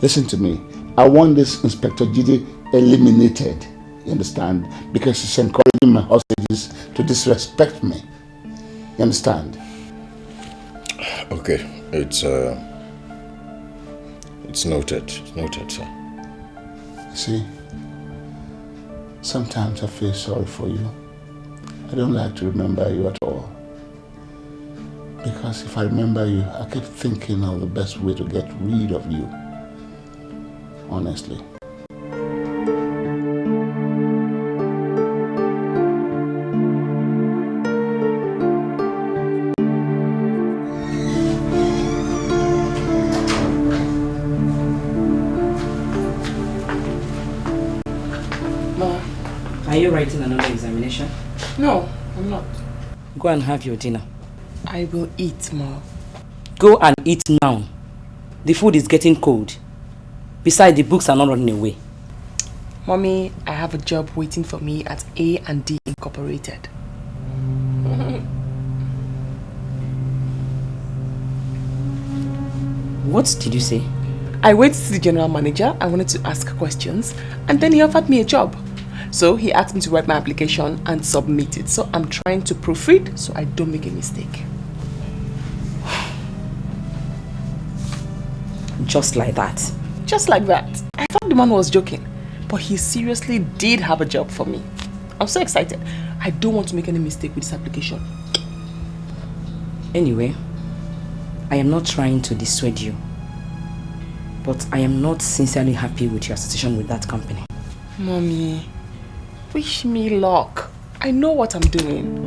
Listen to me. I want this Inspector Jide eliminated. You understand? Because he's encouraging my hostages to disrespect me. You understand? Okay, it's noted. It's noted, sir. See, sometimes I feel sorry for you. I don't like to remember you at all. Because if I remember you, I keep thinking of the best way to get rid of you. Honestly. Are you writing another examination? No, I'm not. Go and have your dinner. I will eat, Ma. Go and eat now. The food is getting cold. Besides, the books are not running away. Mommy, I have a job waiting for me at A&D Incorporated. What did you say? I went to see the general manager. I wanted to ask questions, and then he offered me a job. So he asked me to write my application and submit it. So I'm trying to proofread so I don't make a mistake. Just like that? Just like that. I thought the man was joking, but he seriously did have a job for me. I'm so excited. I don't want to make any mistake with this application. Anyway, I am not trying to dissuade you, but I am not sincerely happy with your association with that company. Mommy, wish me luck. I know what I'm doing.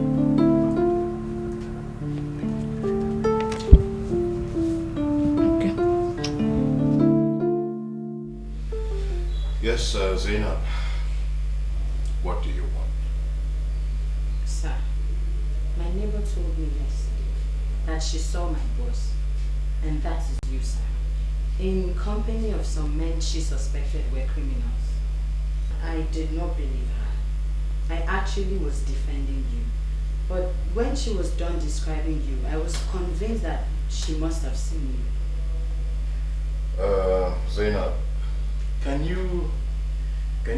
Yes, Zainab. What do you want? Sir, my neighbor told me yesterday that she saw my boss, and that is you, sir, in company of some men she suspected were criminals. I did not believe her. I actually was defending you. But when she was done describing you, I was convinced that she must have seen you. Zainab, can you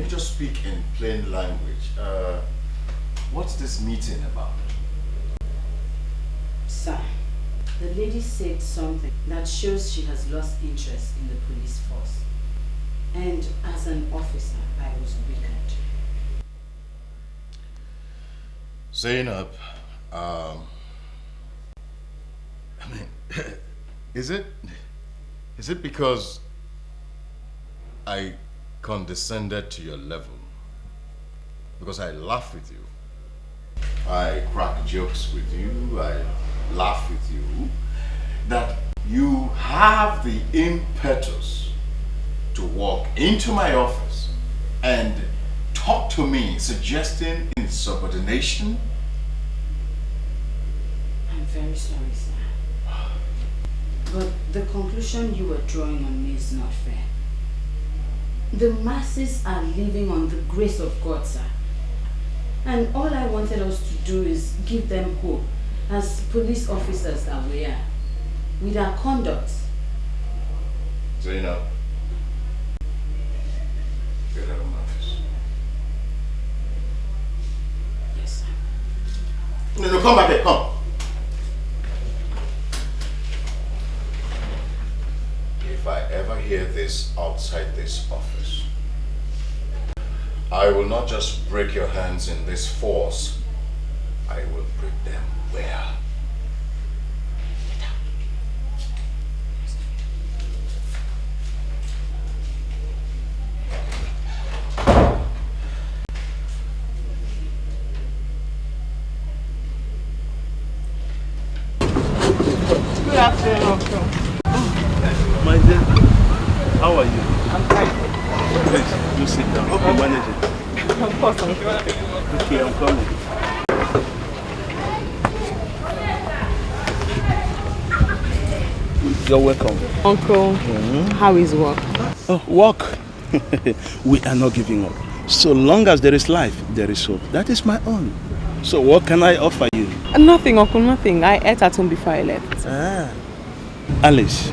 just speak in plain language? What's this meeting about? Sir, the lady said something that shows she has lost interest in the police force. And as an officer, I was wicked. Zainab, is it because I condescended to your level? Because I laugh with you, I crack jokes with you, I laugh with you, that you have the impetus to walk into my office and talk to me suggesting insubordination? I'm very sorry, sir. But the conclusion you were drawing on me is not fair. The masses are living on the grace of God, sir. And all I wanted us to do is give them hope as police officers that we are, with our conduct. Zainab, get out of my office. Yes, sir. No, come back here, come. If I ever hear this outside this office, I will not just break your hands in this force, I will break them where? Good afternoon, Uncle. My dear, how are you? I'm fine. Please, you sit down. Okay, manage it. Of course, Uncle. Okay, I'm coming. You're welcome. Uncle, how is work? Oh, work? We are not giving up. So long as there is life, there is hope. That is my own. So what can I offer you? Nothing, Uncle, nothing. I ate at home before I left. Alice,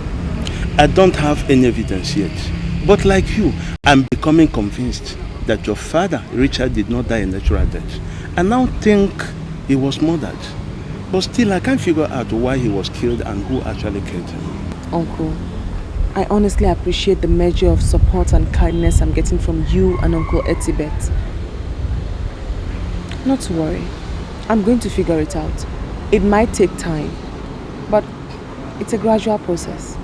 I don't have any evidence yet. But like you, I'm becoming convinced that your father, Richard, did not die a natural death. I now think he was murdered. But still, I can't figure out why he was killed and who actually killed him. Uncle, I honestly appreciate the measure of support and kindness I'm getting from you and Uncle Etibet. Not to worry. I'm going to figure it out. It might take time, but it's a gradual process.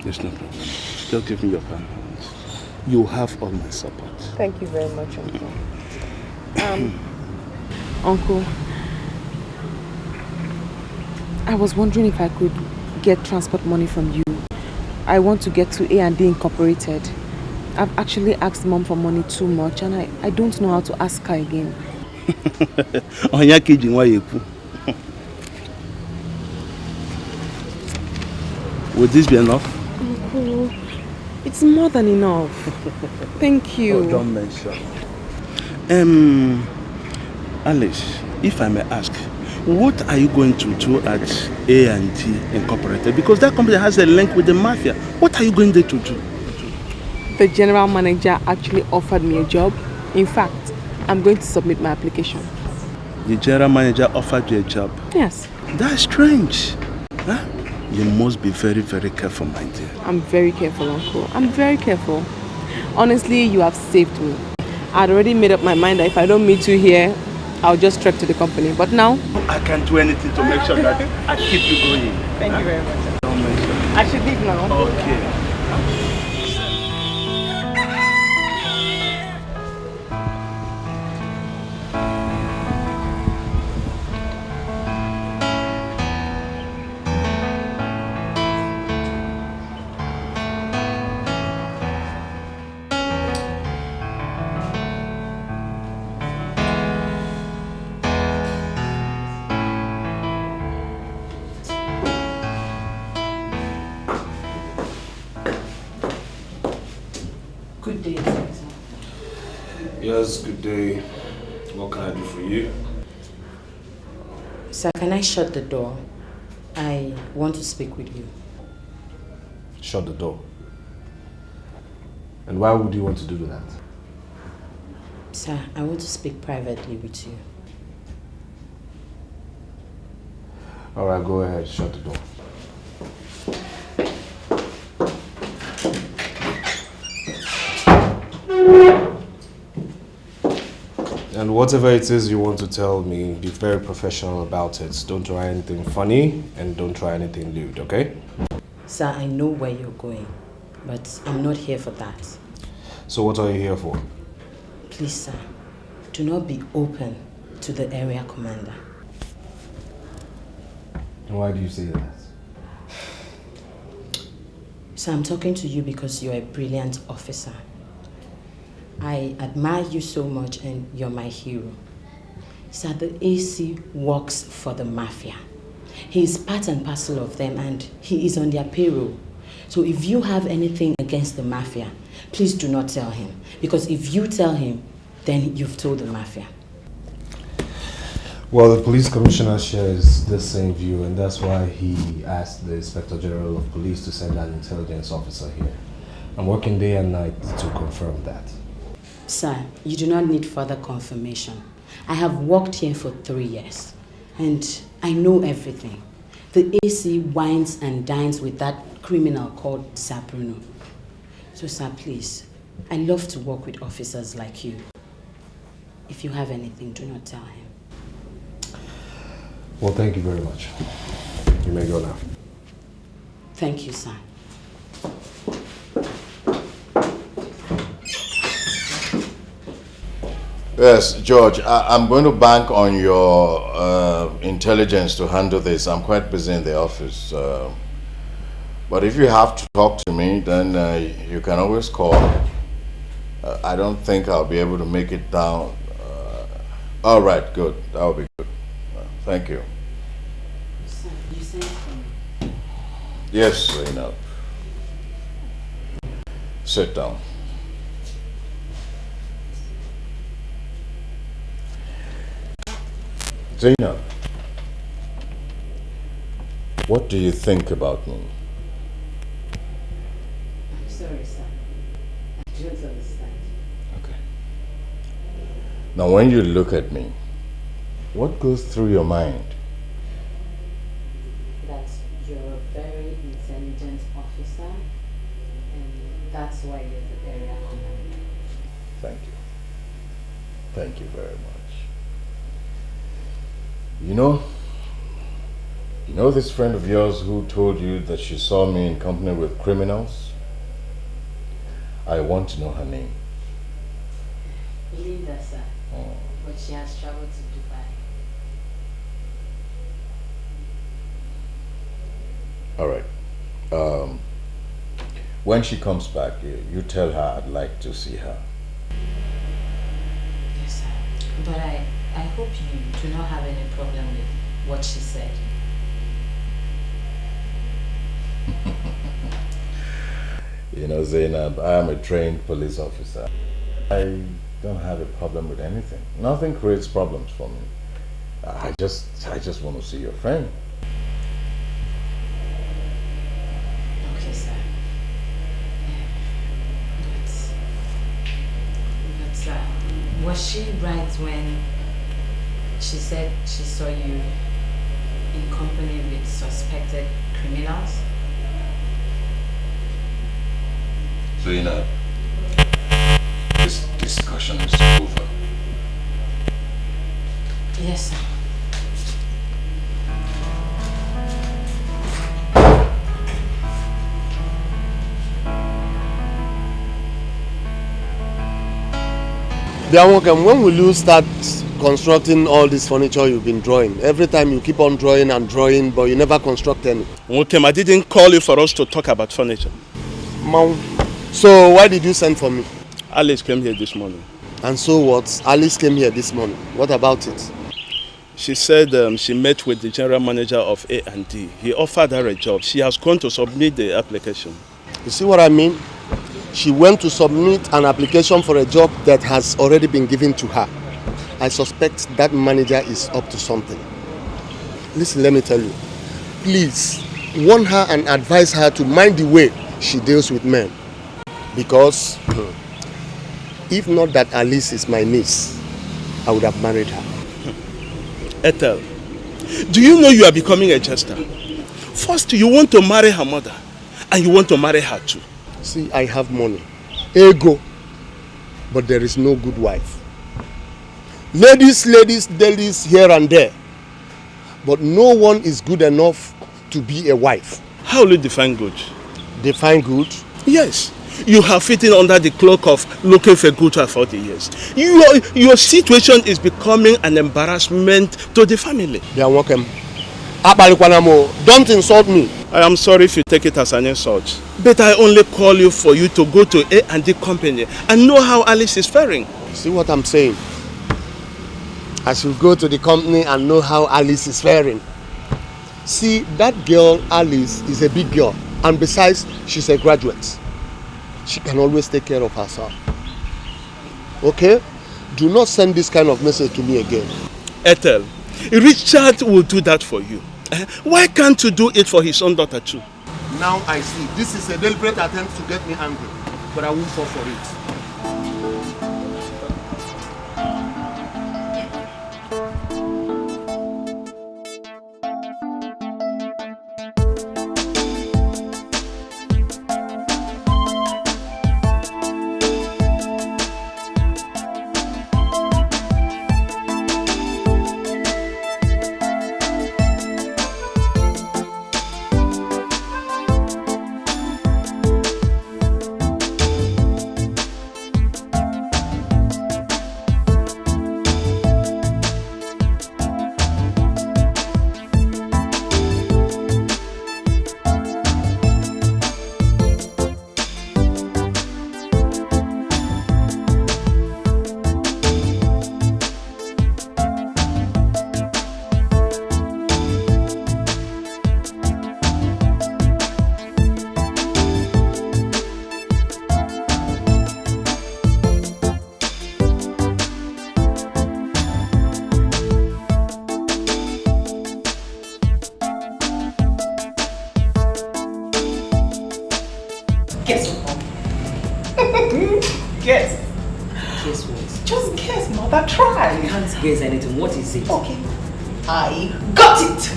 There's no problem. Just give me your hand. You have all my support. Thank you very much, Uncle. Uncle, I was wondering if I could get transport money from you. I want to get to A&D Incorporated. I've actually asked Mom for money too much and I don't know how to ask her again. Would this be enough? Uncle, it's more than enough. Thank you. Oh, don't mention. Alice, if I may ask, what are you going to do at A&D Incorporated? Because that company has a link with the Mafia. What are you going there to do? The general manager actually offered me a job. In fact, I'm going to submit my application. The general manager offered you a job? Yes. That's strange. Huh? You must be very, very careful, my dear. I'm very careful, Uncle. I'm very careful. Honestly, you have saved me. I'd already made up my mind that if I don't meet you here, I'll just trek to the company. But now, I can't do anything to make sure that I keep you going. Thank you very much. Don't mention. I should leave now. Okay. Good day, Inspector. Yes, good day. What can I do for you? Sir, can I shut the door? I want to speak with you. Shut the door. And why would you want to do that? Sir, I want to speak privately with you. Alright, go ahead, shut the door. And whatever it is you want to tell me, be very professional about it. Don't try anything funny and don't try anything lewd, okay? Sir, I know where you're going, but I'm not here for that. So what are you here for? Please, sir, do not be open to the area commander. And why do you say that? Sir, I'm talking to you because you're a brilliant officer. I admire you so much and you're my hero. Sir, the AC works for the Mafia. He is part and parcel of them and he is on their payroll. So if you have anything against the Mafia, please do not tell him. Because if you tell him, then you've told the Mafia. Well, the police commissioner shares the same view, and that's why he asked the Inspector General of Police to send an intelligence officer here. I'm working day and night to confirm that. Sir, you do not need further confirmation. I have worked here for 3 years, and I know everything. The AC wines and dines with that criminal called Sir Bruno. So, sir, please, I love to work with officers like you. If you have anything, do not tell him. Well, thank you very much. You may go now. Thank you, sir. Yes, George, I'm going to bank on your intelligence to handle this. I'm quite busy in the office. But if you have to talk to me, then you can always call. I don't think I'll be able to make it down. All right, good. That will be good. Thank you. Sir, you sent for me? Yes, Zainab. Sit down. Zainab, what do you think about me? I'm sorry, sir. I don't understand. Okay. Now, when you look at me, what goes through your mind? That you're a very intelligent officer, and that's why you're the area commander. Thank you. Thank you very much. You know this friend of yours who told you that she saw me in company with criminals? I want to know her name. Linda, sir. Oh. But she has traveled to Dubai. All right. When she comes back, you tell her I'd like to see her. Yes, sir. But I hope you do not have any problem with what she said. You know, Zainab, I am a trained police officer. I don't have a problem with anything. Nothing creates problems for me. I just want to see your friend. Okay, sir. But was she right when she said she saw you in company with suspected criminals? Zainab, this discussion is over. Yes, sir. When will you start constructing all this furniture you've been drawing? Every time you keep on drawing and drawing, but you never construct any. Okay, I didn't call you for us to talk about furniture. Mom, so why did you send for me? Alice came here this morning. And so what? Alice came here this morning. What about it? She said she met with the general manager of A&D. He offered her a job. She has gone to submit the application. You see what I mean? She went to submit an application for a job that has already been given to her. I suspect that manager is up to something. Listen, let me tell you. Please, warn her and advise her to mind the way she deals with men. Because if not that Alice is my niece, I would have married her. Ethel, do you know you are becoming a jester? First, you want to marry her mother, and you want to marry her too. See, I have money, ego, but there is no good wife. Ladies, ladies here and there, but no one is good enough to be a wife. How will you define good? Define good? Yes. You have fitting under the cloak of looking for good for 40 years. Your situation is becoming an embarrassment to the family. They are welcome. Don't insult me. I am sorry if you take it as an insult. But I only call you for you to go to A&D company and know how Alice is faring. See what I'm saying? I should go to the company and know how Alice is faring. See, that girl, Alice, is a big girl. And besides, she's a graduate. She can always take care of herself. Okay? Do not send this kind of message to me again. Ethel, Richard will do that for you. Why can't you do it for his own daughter too? Now I see. This is a deliberate attempt to get me angry. But I won't fall for it. Guess anything. What is it? Okay. I got it.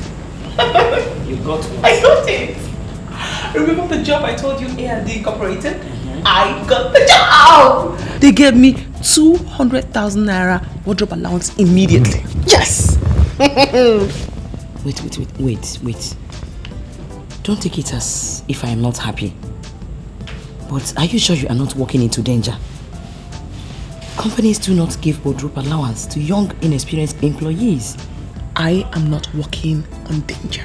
You got what? I got it. Remember the job I told you A&D Incorporated? I got the job. They gave me 200,000 naira wardrobe allowance immediately. Yes. Wait. Don't take it as if I am not happy. But are you sure you are not walking into danger? Companies do not give wardrobe allowance to young, inexperienced employees. I am not walking on danger.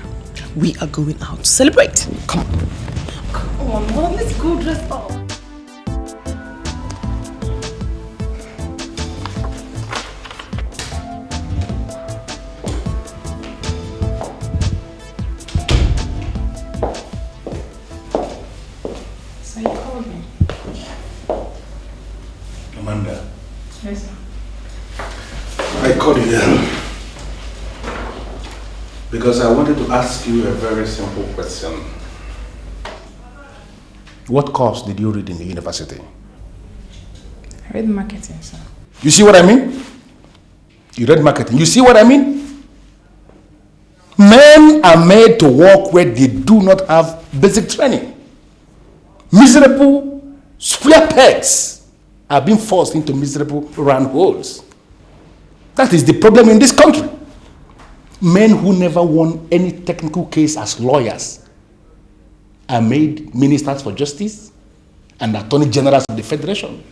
We are going out to celebrate. Come on. Come on, Mom. Let's go dress up. So you called me? Amanda. Yes, sir. I called you here because I wanted to ask you a very simple question. What course did you read in the university? I read marketing, sir. You see what I mean? You read marketing. You see what I mean? Men are made to work where they do not have basic training. Miserable square pegs are being forced into miserable round holes. That is the problem in this country. Men who never won any technical case as lawyers are made ministers for justice and attorney generals of the federation.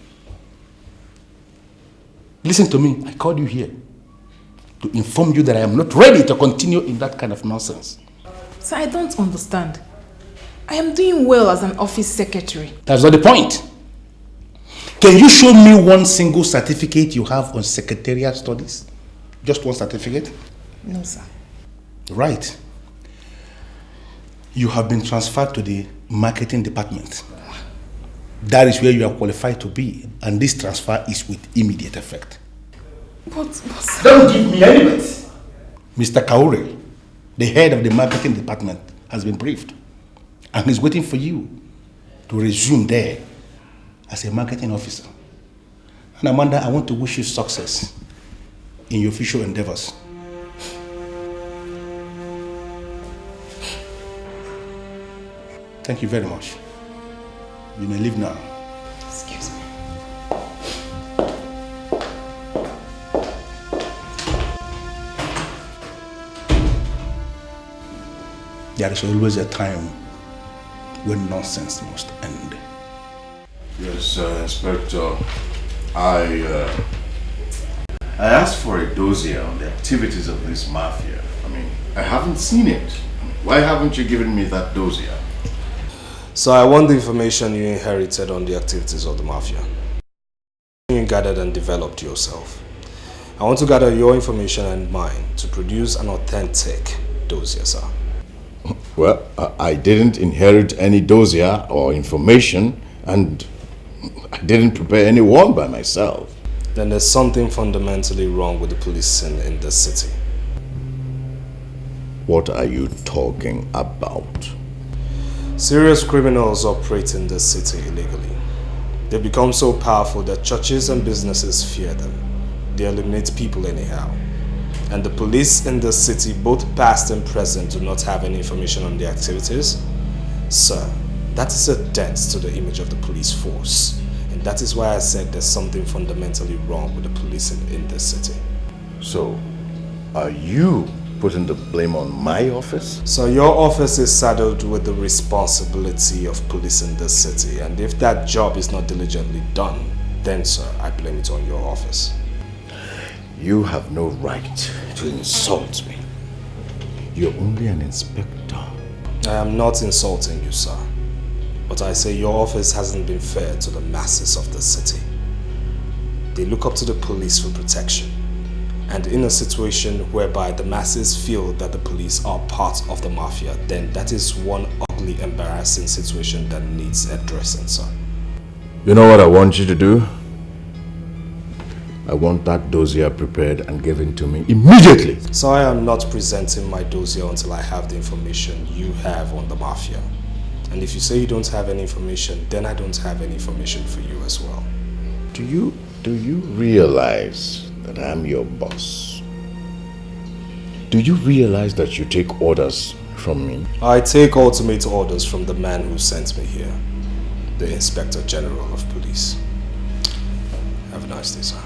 Listen to me, I called you here to inform you that I am not ready to continue in that kind of nonsense. Sir, I don't understand. I am doing well as an office secretary. That's not the point. Can you show me one single certificate you have on secretarial studies? Just one certificate? No, sir. Right. You have been transferred to the marketing department. That is where you are qualified to be, and this transfer is with immediate effect. But Don't give me any bit. Mr. Kaure, the head of the marketing department, has been briefed, and he's waiting for you to resume there as a marketing officer. And Amanda, I want to wish you success in your future endeavors. Thank you very much. You may leave now. Excuse me. There is always a time when nonsense must end. Yes, Inspector. I asked for a dossier on the activities of this mafia. I mean, I haven't seen it. Why haven't you given me that dossier? So I want the information you inherited on the activities of the mafia. You gathered and developed yourself. I want to gather your information and mine to produce an authentic dossier, sir. Well, I didn't inherit any dossier or information, and I didn't prepare any one by myself. Then there's something fundamentally wrong with the policing in this city. What are you talking about? Serious criminals operate in this city illegally. They become so powerful that churches and businesses fear them. They eliminate people anyhow. And the police in this city, both past and present, do not have any information on their activities. Sir, that is a dent to the image of the police force. And that is why I said there's something fundamentally wrong with the policing in this city. So, are you putting the blame on my office? So your office is saddled with the responsibility of policing this city, and if that job is not diligently done, then sir, I blame it on your office. You have no right to insult me. You're only an inspector. I am not insulting you, sir, but I say your office hasn't been fair to the masses of the city. They look up to the police for protection. And in a situation whereby the masses feel that the police are part of the mafia, then that is one ugly, embarrassing situation that needs addressing, sir. You know what I want you to do? I want that dossier prepared and given to me immediately. So I am not presenting my dossier until I have the information you have on the mafia. And if you say you don't have any information, then I don't have any information for you as well. Do you realize that I'm your boss? Do you realize that you take orders from me? I take ultimate orders from the man who sent me here, the Inspector General of Police. Have a nice day, sir.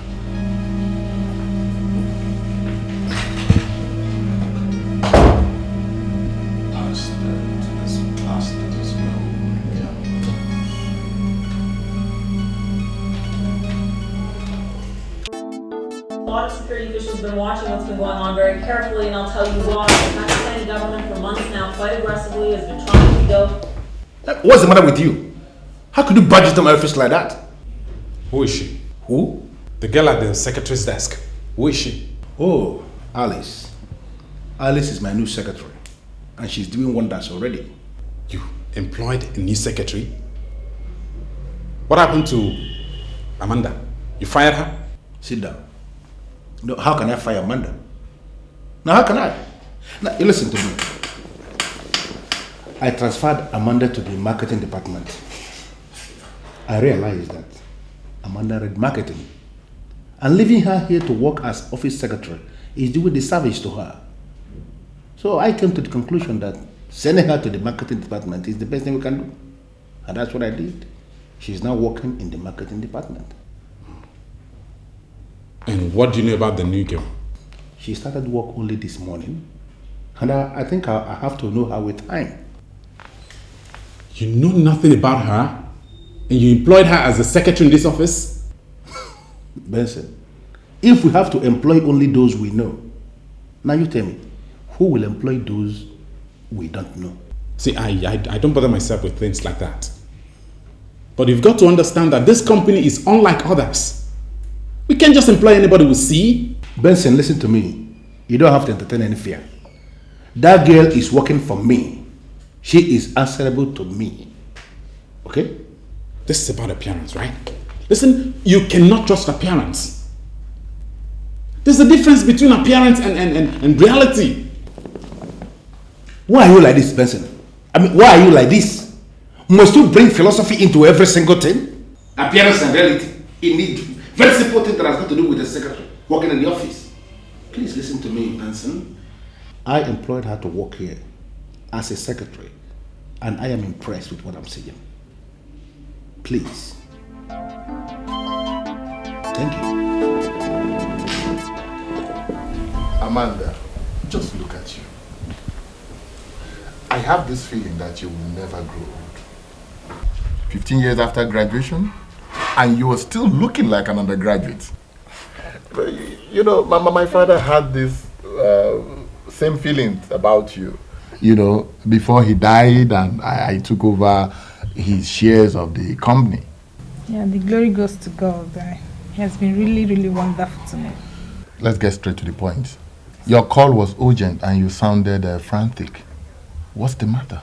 A lot of security officials have been watching what's been going on very carefully, and I'll tell you why. The Pakistani government for months now, quite aggressively, has been trying to go. What's the matter with you? How could you budge into my office like that? Who is she? Who? The girl at the secretary's desk. Who is she? Oh, Alice. Alice is my new secretary, and she's doing wonders already. You employed a new secretary? What happened to Amanda? You fired her? Sit down. No, how can I fire Amanda? Now, how can I? Now, you listen to me. I transferred Amanda to the marketing department. I realized that Amanda read marketing, and leaving her here to work as office secretary is doing disservice to her. So I came to the conclusion that sending her to the marketing department is the best thing we can do. And that's what I did. She's now working in the marketing department. And what do you know about the new girl? She started work only this morning, and I think I have to know her with time. You know nothing about her? And you employed her as a secretary in this office? Benson, if we have to employ only those we know, now you tell me, who will employ those we don't know? See, I don't bother myself with things like that. But you've got to understand that this company is unlike others. We can't just employ anybody we see. Benson, listen to me. You don't have to entertain any fear. That girl is working for me. She is answerable to me. Okay? This is about appearance, right? Listen, you cannot trust appearance. There's a difference between appearance and reality. Why are you like this, Benson? I mean, why are you like this? Must you bring philosophy into every single thing? Appearance and reality. Indeed. Very simple thing that has got to do with the secretary working in the office. Please listen to me, Benson. I employed her to work here as a secretary, and I am impressed with what I'm seeing. Please. Thank you. Amanda, just look at you. I have this feeling that you will never grow old. 15 years after graduation, and you are still looking like an undergraduate. But, you know, my father had this same feelings about you. You know, before he died and I took over his shares of the company. Yeah, the glory goes to God. He has been really, really wonderful to me. Let's get straight to the point. Your call was urgent and you sounded frantic. What's the matter?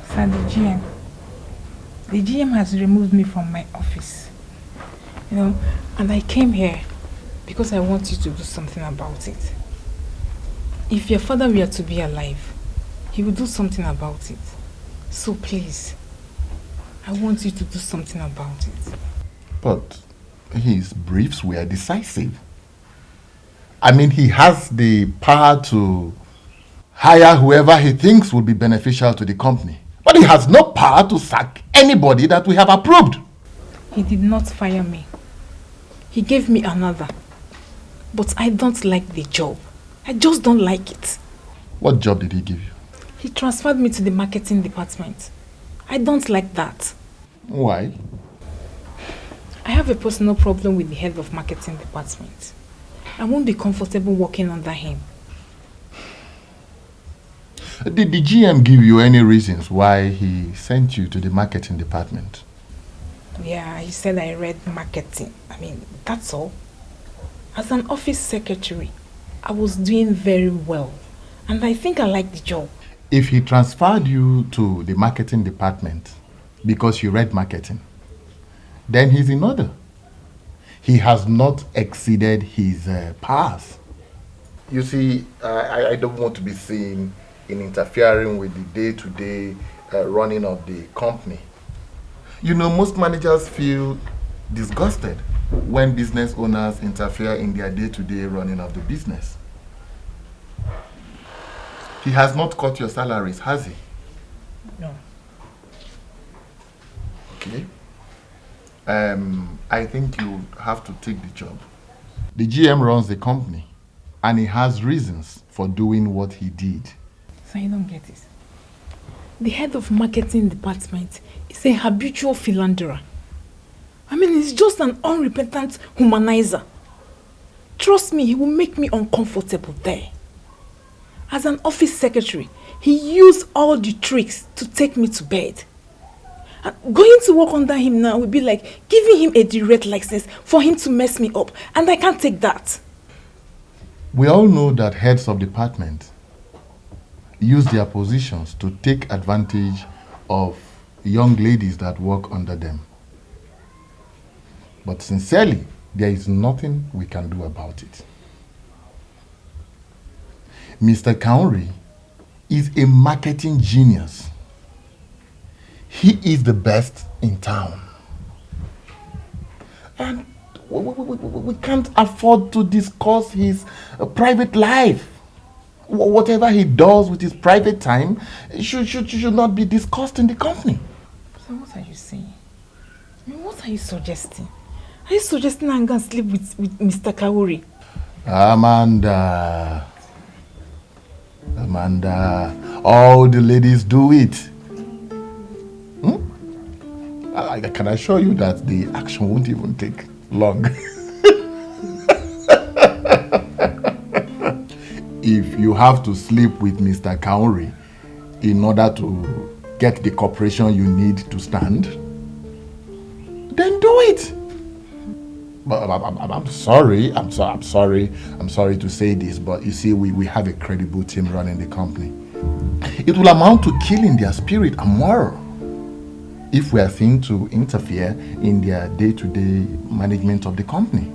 Sir, the GM has removed me from my office. You know, and I came here because I want you to do something about it. If your father were to be alive, he would do something about it. So please, I want you to do something about it. But his briefs were decisive. I mean, he has the power to hire whoever he thinks will be beneficial to the company. But he has no power to sack anybody that we have approved. He did not fire me. He gave me another. But I don't like the job. I just don't like it. What job did he give you? He transferred me to the marketing department. I don't like that. Why? I have a personal problem with the head of marketing department. I won't be comfortable working under him. Did the GM give you any reasons why he sent you to the marketing department? Yeah, he said I read marketing. I mean, that's all. As an office secretary, I was doing very well. And I think I like the job. If he transferred you to the marketing department because you read marketing, then he's in order. He has not exceeded his powers. You see, I don't want to be seen in interfering with the day-to-day running of the company. You know, most managers feel disgusted when business owners interfere in their day-to-day running of the business. He has not cut your salaries, has he? No. Okay. I think you have to take the job. The GM runs the company, and he has reasons for doing what he did. So you don't get it. The head of marketing department is a habitual philanderer. I mean, he's just an unrepentant humanizer. Trust me, he will make me uncomfortable there. As an office secretary, he used all the tricks to take me to bed. And going to work under him now would be like giving him a direct license for him to mess me up. And I can't take that. We all know that heads of department use their positions to take advantage of young ladies that work under them. But sincerely, there is nothing we can do about it. Mr. Kauri is a marketing genius. He is the best in town. And we can't afford to discuss his private life. Whatever he does with his private time should not be discussed in the company. So what are you saying? I mean, what are you suggesting? Are you suggesting I'm going to sleep with Mr. Kauri? Amanda, all the ladies do it. I can assure you that the action won't even take long. If you have to sleep with Mr. Kauri in order to get the cooperation you need to stand, then do it. But I'm sorry to say this, but you see, we have a credible team running the company. It will amount to killing their spirit and moral. if we are seen to interfere in their day-to-day management of the company.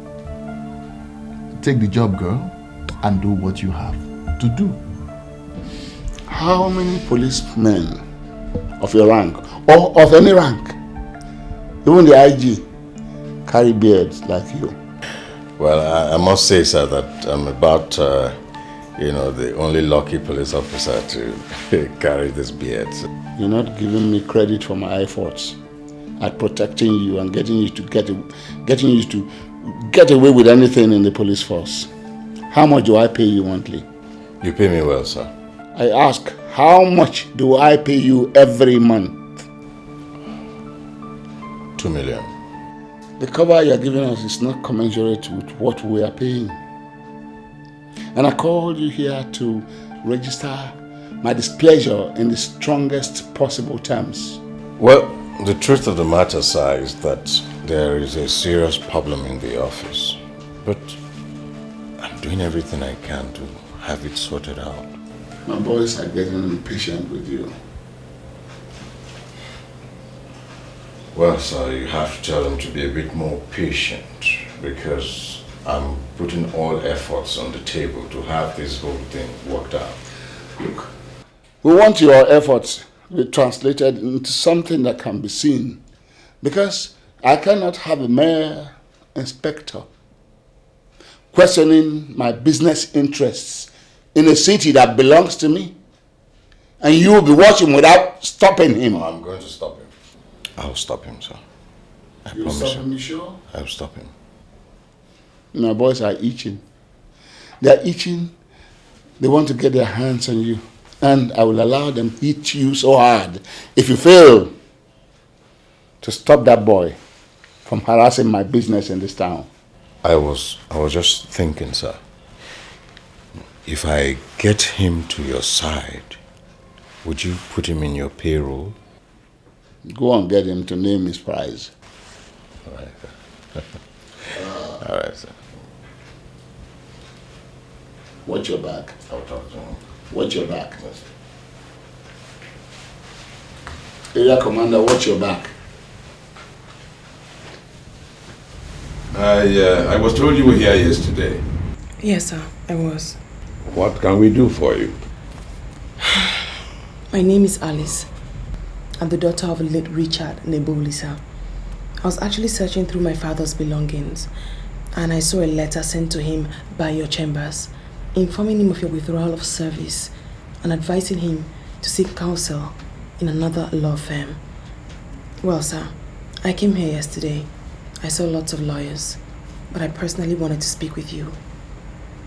Take the job, girl, and do what you have to do. How many policemen of your rank, or of any rank, even the IG, carry beards like you? Well, I must say, sir, that I'm about, the only lucky police officer to carry this beard. You're not giving me credit for my efforts at protecting you and getting you to get away with anything in the police force. How much do I pay you monthly? You pay me well, sir. I ask, how much do I pay you every month? 2 million. The cover you're giving us is not commensurate with what we are paying. And I called you here to register my displeasure in the strongest possible terms. Well, the truth of the matter, sir, is that there is a serious problem in the office. But I'm doing everything I can to have it sorted out. My boys are getting impatient with you. Well, sir, you have to tell them to be a bit more patient, because I'm putting all efforts on the table to have this whole thing worked out. Look, we want your efforts to be translated into something that can be seen, because I cannot have a mere inspector questioning my business interests in a city that belongs to me, and you will be watching without stopping him. I'm going to stop him. I'll stop him, sir. I You'll promise stop him, you sure? I'll stop him. My boys are itching. They're itching. They want to get their hands on you. And I will allow them to hit you so hard if you fail to stop that boy from harassing my business in this town. I was just thinking, sir. If I get him to your side, would you put him in your payroll? Go and get him to name his price. All right, sir. All right, sir. Watch your back. I'll talk to him. Watch your back. Area Commander, watch your back. I was told you were here yesterday. Yes, sir, I was. What can we do for you? My name is Alice. I'm the daughter of late Richard Nebulisa. I was actually searching through my father's belongings, and I saw a letter sent to him by your chambers, informing him of your withdrawal of service and advising him to seek counsel in another law firm. Well, sir, I came here yesterday. I saw lots of lawyers, but I personally wanted to speak with you.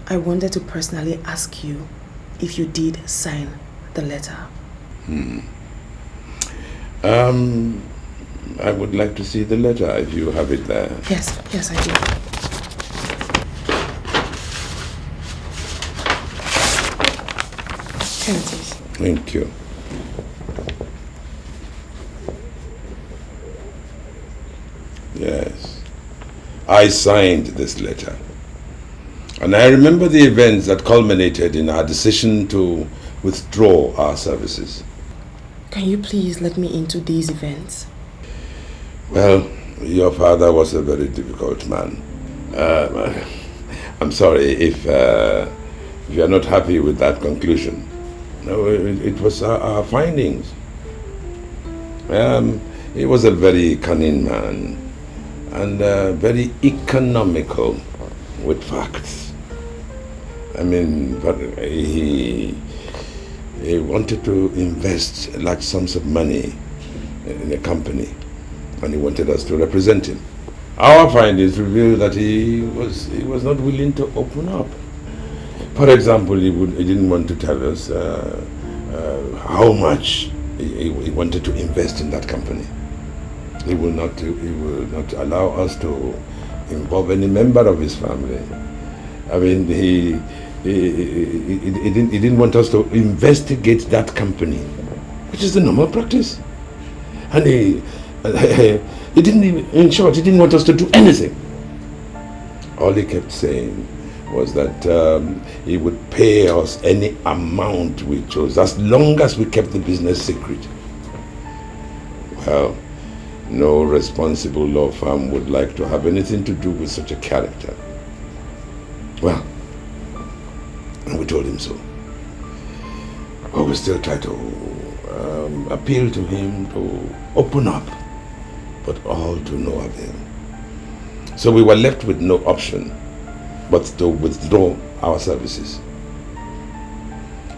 I wanted to personally ask you if you did sign the letter. I would like to see the letter if you have it there. Yes, I do. Here it is. Thank you. Yes. I signed this letter. And I remember the events that culminated in our decision to withdraw our services. Can you please let me into these events? Well, your father was a very difficult man. I'm sorry if you are not happy with that conclusion. No, it was our findings. He was a very cunning man and very economical with facts. I mean, but he wanted to invest large sums of money in a company, and he wanted us to represent him. Our findings revealed that he was not willing to open up. For example, he didn't want to tell us how much he wanted to invest in that company. He will not allow us to involve any member of his family. I mean, he didn't want us to investigate that company, which is the normal practice. And he didn't even, in short, he didn't want us to do anything. All he kept saying was that he would pay us any amount we chose, as long as we kept the business secret. Well, No responsible law firm would like to have anything to do with such a character. Well, and we told him so. But we still try to appeal to him to open up, but all to no avail. So we were left with no option but to withdraw our services.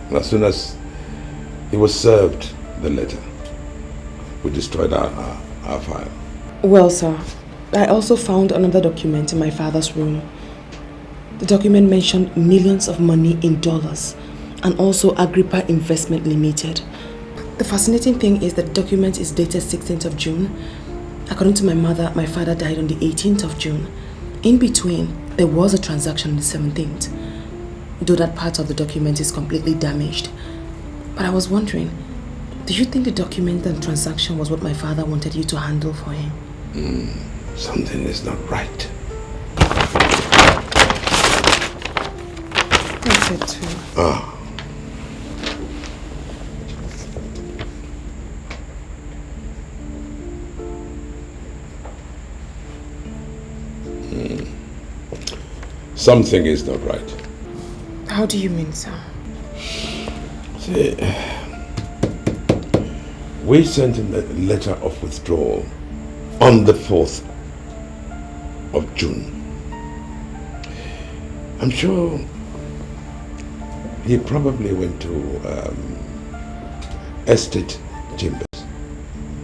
And as soon as he was served the letter, we destroyed our file. Well, sir, I also found another document in my father's room. The document mentioned millions of money in dollars and also Agrippa Investment Limited. The fascinating thing is that the document is dated 16th of June. According to my mother, my father died on the 18th of June. In between, there was a transaction on the 17th, though that part of the document is completely damaged. But I was wondering, do you think the document and transaction was what my father wanted you to handle for him? Something is not right. That's it too. Ah. Something is not right. How do you mean, sir? See, we sent him a letter of withdrawal on the 4th of June. I'm sure he probably went to estate chambers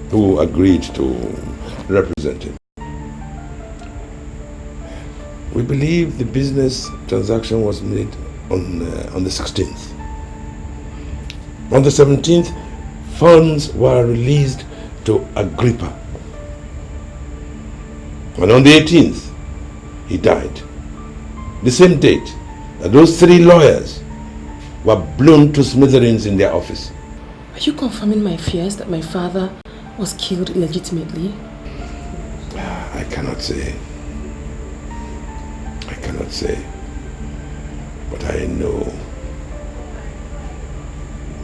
who agreed to represent him. We believe the business transaction was made on the 16th. On the 17th, funds were released to Agrippa. And on the 18th, he died. The same date, those 3 lawyers were blown to smithereens in their office. Are you confirming my fears that my father was killed illegitimately? I cannot say. I cannot say. But I know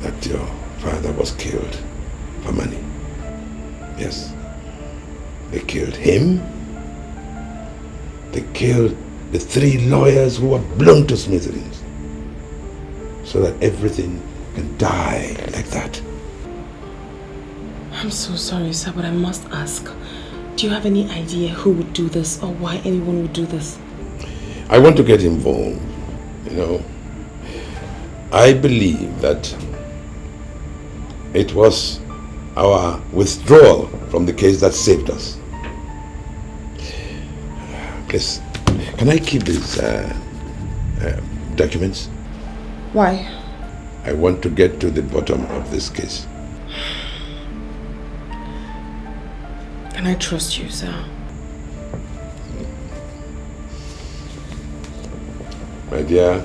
that your father was killed for money. Yes. They killed him. They killed the 3 lawyers who were blown to smithereens, so that everything can die like that. I'm so sorry, sir, but I must ask. Do you have any idea who would do this or why anyone would do this? I want to get involved. You know, I believe that it was our withdrawal from the case that saved us. Please, can I keep these documents? Why? I want to get to the bottom of this case. Can I trust you, sir? My dear,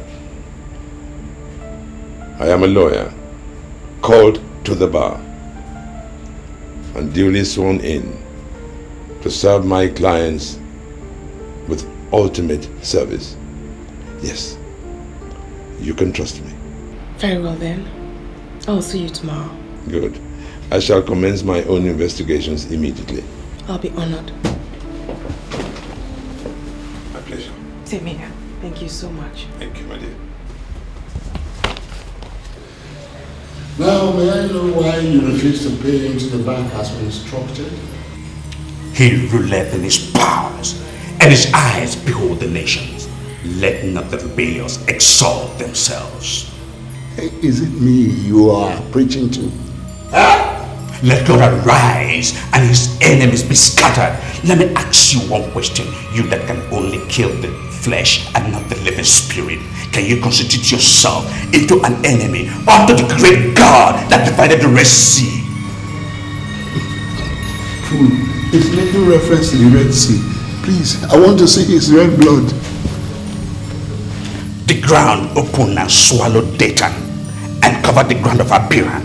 I am a lawyer called to the bar and duly sworn in to serve my clients with ultimate service. Yes, you can trust me. Very well then. I'll see you tomorrow. Good. I shall commence my own investigations immediately. I'll be honored. My pleasure. Same here. Thank you so much. Thank you, my dear. Now, may I know why you refused to pay him to the bank as been instructed? He ruleth in his powers, and his eyes behold the nations. Let not the rebellious exalt themselves. Hey, is it me you are preaching to? Let God arise and his enemies be scattered. Let me ask you one question, you that can only kill the flesh and not the living spirit. Can you constitute yourself into an enemy unto the great God that divided the Red Sea? It's making reference to the Red Sea. Please, I want to see his red blood. The ground opened and swallowed Dathan and covered the ground of Abiram.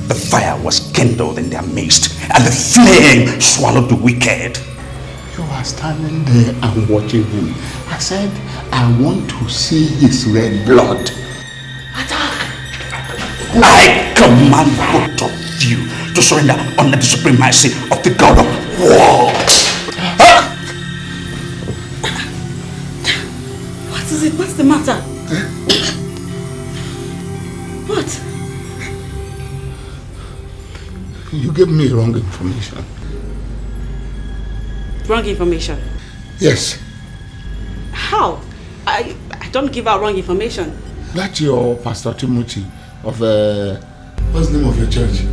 The fire was kindled in their midst, and the flame swallowed the wicked. You are standing there and watching him. I said, I want to see his red blood. I command both of you to surrender under the supremacy of the God of What is it? What's the matter? What? You gave me wrong information. Wrong information? Yes. How? I don't give out wrong information. That's your Pastor Timothy of what's the name of your church?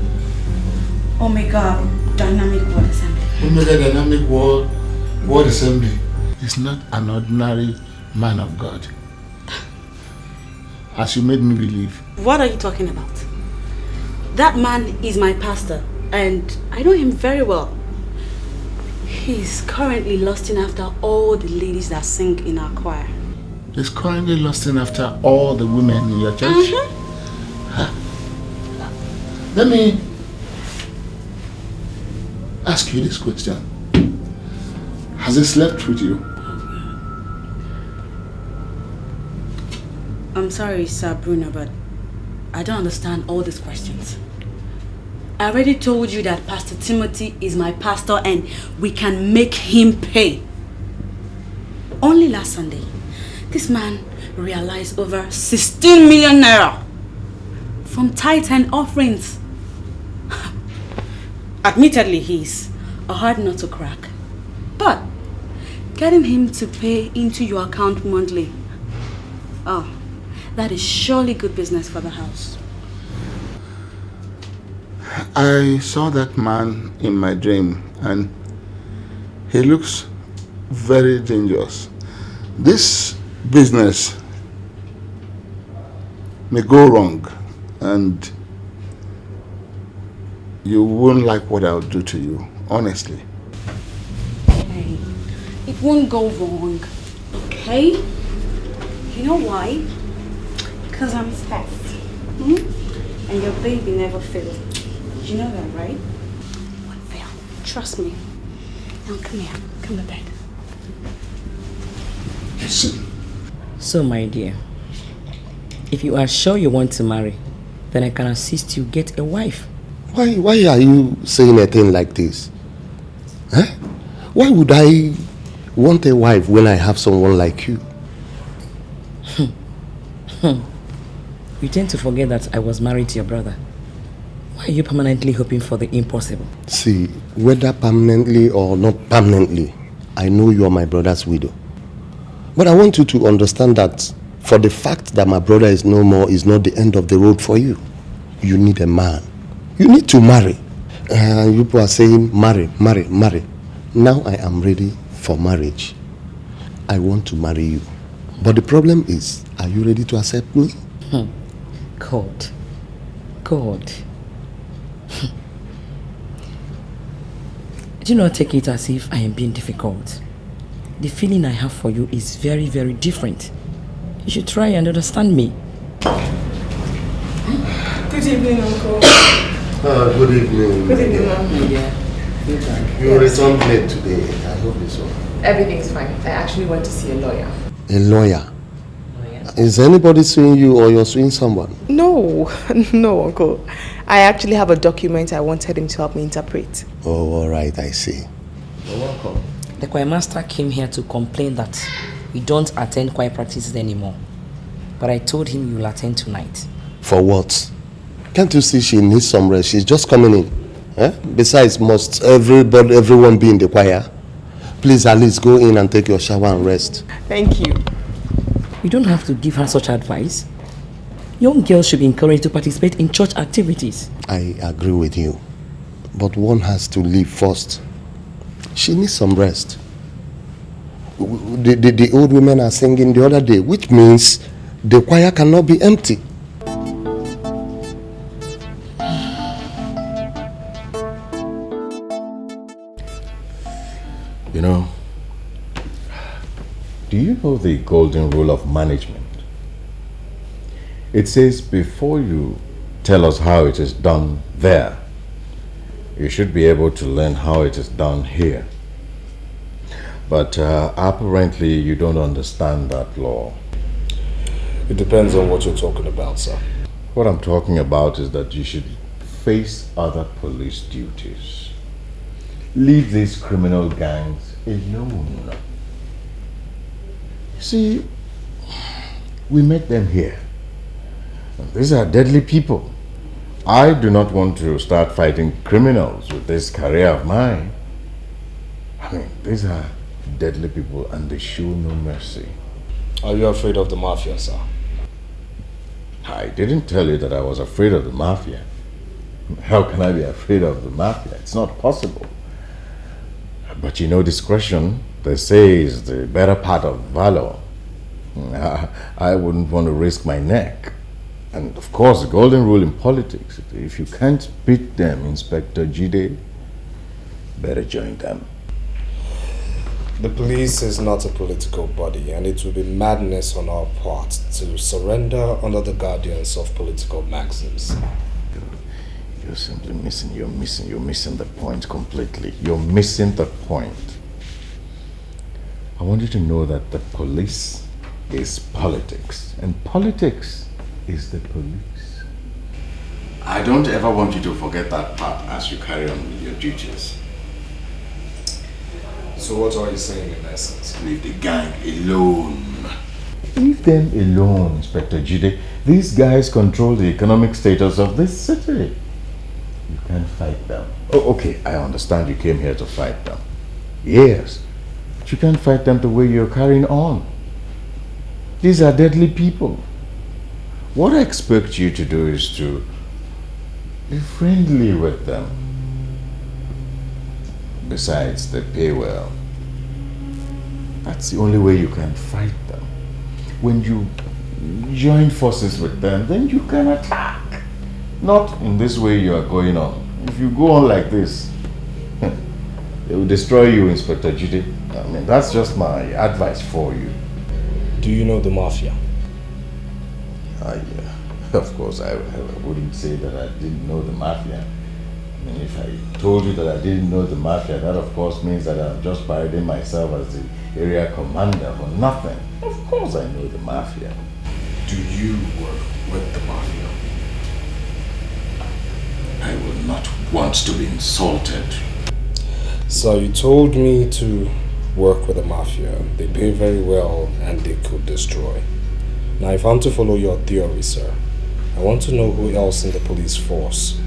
Omega Dynamic Word Assembly. Omega Dynamic Word Assembly. He's not an ordinary man of God, as you made me believe. What are you talking about? That man is my pastor, and I know him very well. He's currently lusting after all the ladies that sing in our choir. He's currently lusting after all the women in your church? Huh. Let me ask you this question. Has he slept with you? I'm sorry, Sir Bruno, but I don't understand all these questions. I already told you that Pastor Timothy is my pastor and we can make him pay. Only last Sunday, this man realized over 16 million naira from tithe and offerings. Admittedly, he's a hard nut to crack, but getting him to pay into your account monthly, oh, that is surely good business for the house. I saw that man in my dream and he looks very dangerous. This business may go wrong and you won't like what I'll do to you, honestly. Hey, it won't go wrong, okay? You know why? Because I'm fast. And your baby never fails. You know that, right? Won't fail. Trust me. Now come here. Come to bed. Listen. So, my dear, if you are sure you want to marry, then I can assist you get a wife. Why are you saying a thing like this? Huh? Why would I want a wife when I have someone like you? You tend to forget that I was married to your brother. Why are you permanently hoping for the impossible? See, whether permanently or not permanently, I know you are my brother's widow. But I want you to understand that for the fact that my brother is no more is not the end of the road for you. You need a man. You need to marry. You people are saying marry, marry, marry. Now I am ready for marriage. I want to marry you. But the problem is, are you ready to accept me? God. Do not take it as if I am being difficult. The feeling I have for you is very, very different. You should try and understand me. Good evening, Uncle. Good evening. Good evening, Mom. Yeah. You returned late today. I hope it's all. Everything's fine. I actually went to see a lawyer. A lawyer? Is anybody suing you or you're suing someone? No, no, Uncle. I actually have a document I wanted him to help me interpret. Oh, all right, I see. You're welcome. The choir master came here to complain that we don't attend choir practices anymore. But I told him you'll attend tonight. For what? Can't you see she needs some rest? She's just coming in. Eh? Besides, must everyone be in the choir? Please at least go in and take your shower and rest. Thank you. You don't have to give her such advice. Young girls should be encouraged to participate in church activities. I agree with you. But one has to leave first. She needs some rest. The old women are singing the other day, which means the choir cannot be empty. You know, do you know the golden rule of management? It says before you tell us how it is done there, you should be able to learn how it is done here. But apparently you don't understand that law. It depends on what you're talking about, sir. What I'm talking about is that you should face other police duties. leave these criminal gangs alone. You see, we met them here. These are deadly people. I do not want to start fighting criminals with this career of mine. I mean, these are deadly people and they show no mercy. Are you afraid of the Mafia, sir? I didn't tell you that I was afraid of the Mafia. How can I be afraid of the Mafia? It's not possible. But you know, discretion, they say, is the better part of valor. I wouldn't want to risk my neck. And of course, the golden rule in politics, if you can't beat them, Inspector Jide, better join them. The police is not a political body, and it would be madness on our part to surrender under the guardians of political maxims. You're simply missing, you're missing the point completely. You're missing the point. I want you to know that the police is politics, and politics is the police. I don't ever want you to forget that part as you carry on with your duties. So what are you saying in essence? Leave the gang alone. Leave them alone, Inspector Jide. These guys control the economic status of this city. You can't fight them. Oh, okay, I understand you came here to fight them. Yes, but you can't fight them the way you're carrying on. These are deadly people. What I expect you to do is to be friendly with them. Besides, they pay well. That's the only way you can fight them. When you join forces with them, then you can attack. Not in this way you are going on. If you go on like this, they will destroy you, Inspector Jide. I mean, that's just my advice for you. Do you know the Mafia? Of course, I wouldn't say that I didn't know the Mafia. I mean, if I told you that I didn't know the Mafia, that of course means that I'm just parading myself as the area commander for nothing. Of course I know the Mafia. Do you work with the Mafia? I will not want to be insulted. So you told me to work with the Mafia. They pay very well and they could destroy. Now if I'm to follow your theory, sir, I want to know who else in the police force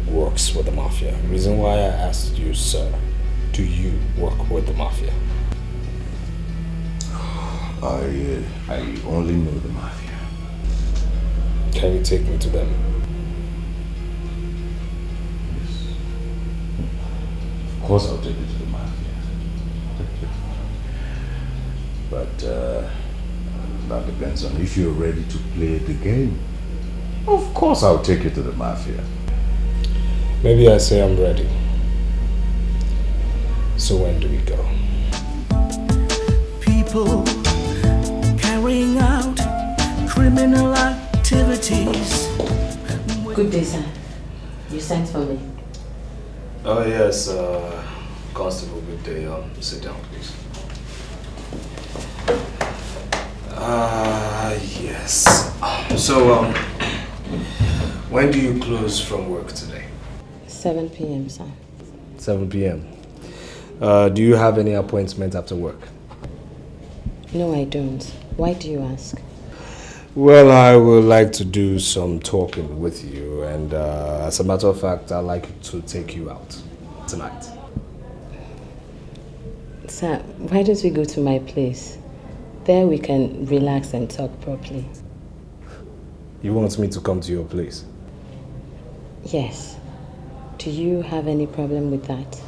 works with the Mafia. Reason why I asked you, sir, do you work with the Mafia? I only know the Mafia. Can you take me to them? Yes. Of course I'll take you to the Mafia. But that depends on if you're ready to play the game. Of course I'll take you to the Mafia. Maybe I say I'm ready. So when do we go? People carrying out criminal activities. Good day, sir. You sent for me. Oh yes, Constable, good day. Sit down, please. Yes. So, when do you close from work today? 7 p.m., sir. 7 p.m. Do you have any appointment after work? No, I don't. Why do you ask? Well, I would like to do some talking with you, and as a matter of fact, I'd like to take you out tonight. Sir, why don't we go to my place? There we can relax and talk properly. You want me to come to your place? Yes. Do you have any problem with that?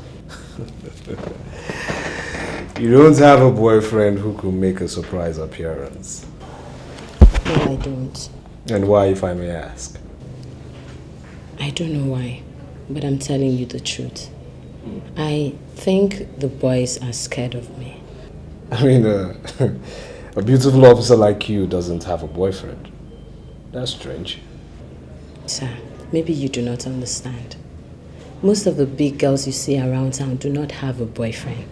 You don't have a boyfriend who could make a surprise appearance? No, I don't. And why, if I may ask? I don't know why, but I'm telling you the truth. I think the boys are scared of me. I mean, a beautiful officer like you doesn't have a boyfriend. That's strange. Sir, maybe you do not understand. Most of the big girls you see around town do not have a boyfriend.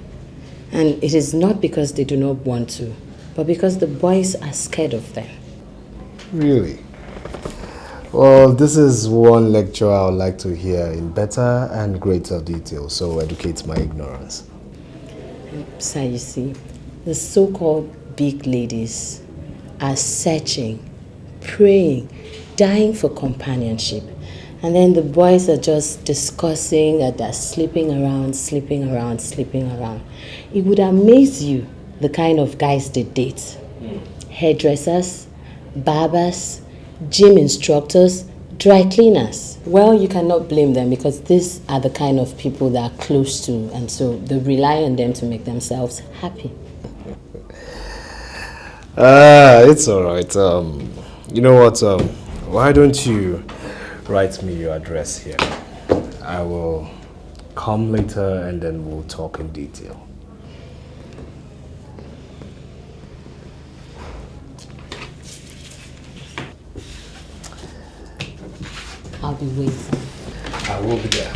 And it is not because they do not want to, but because the boys are scared of them. Really? Well, this is one lecture I would like to hear in better and greater detail, so educate my ignorance. Sir, you see, the so-called big ladies are searching, praying, dying for companionship. And then the boys are just discussing that they're sleeping around. It would amaze you the kind of guys they date. Hairdressers, barbers, gym instructors, dry cleaners. Well, you cannot blame them because these are the kind of people that are close to, and so they rely on them to make themselves happy. It's alright. You know what? Why don't you write me your address here? I will come later and then we'll talk in detail. I'll be waiting. I will be there.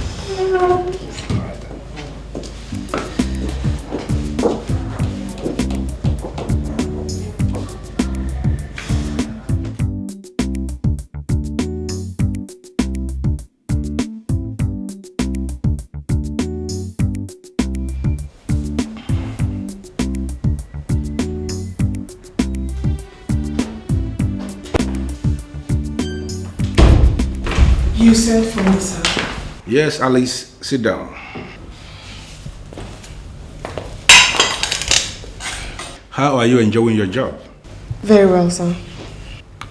You sent for me, sir. Yes, Alice, sit down. How are you enjoying your job? Very well, sir.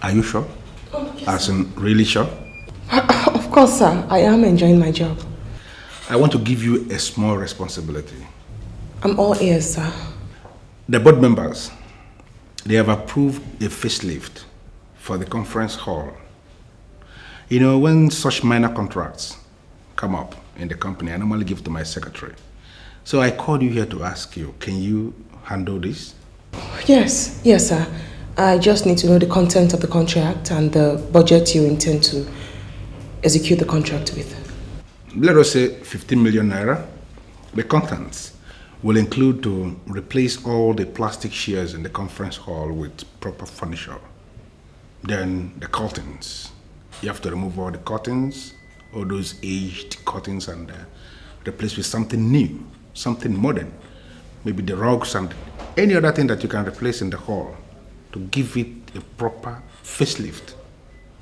Are you sure? Oh, yes, As in, really sure? Of course, sir. I am enjoying my job. I want to give you a small responsibility. I'm all ears, sir. The board members, they have approved a facelift for the conference hall. You know, when such minor contracts come up in the company, I normally give to my secretary. So I called you here to ask you, can you handle this? Yes, sir. I just need to know the content of the contract and the budget you intend to execute the contract with. Let us say 15 million naira. The contents will include to replace all the plastic chairs in the conference hall with proper furniture. Then the curtains. You have to remove all the curtains, all those aged curtains, and replace with something new, something modern. Maybe the rugs and any other thing that you can replace in the hall to give it a proper facelift.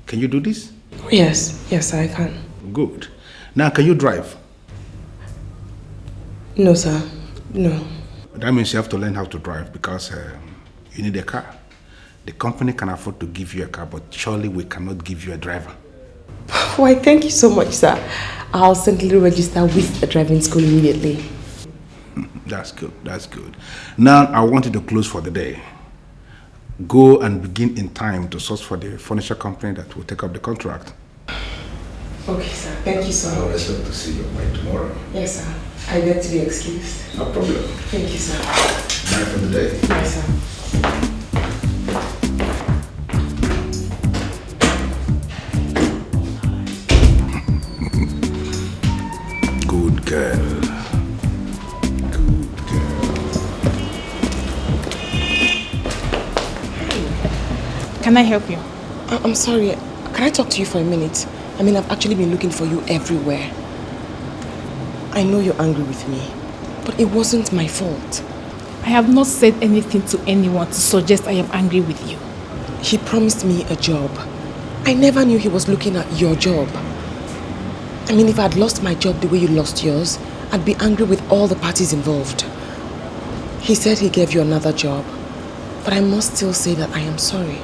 Can you do this? Yes, I can. Good. Now, can you drive? No, sir. No. That means you have to learn how to drive because you need a car. The company can afford to give you a car, but surely we cannot give you a driver. Why, thank you so much, sir. I'll certainly register with the driving school immediately. That's good, that's good. Now, I want you to close for the day. Go and begin in time to source for the furniture company that will take up the contract. Okay, sir. Thank you so much. I'll expect to see you by tomorrow. Yes, sir. I beg to be excused. No problem. Thank you, sir. Bye for the day. Bye, sir. Good girl. Good girl. Can I help you? I'm sorry. Can I talk to you for a minute? I mean, I've actually been looking for you everywhere. I know you're angry with me, but it wasn't my fault. I have not said anything to anyone to suggest I am angry with you. He promised me a job. I never knew he was looking at your job. I mean, if I'd lost my job the way you lost yours, I'd be angry with all the parties involved. He said he gave you another job, but I must still say that I am sorry.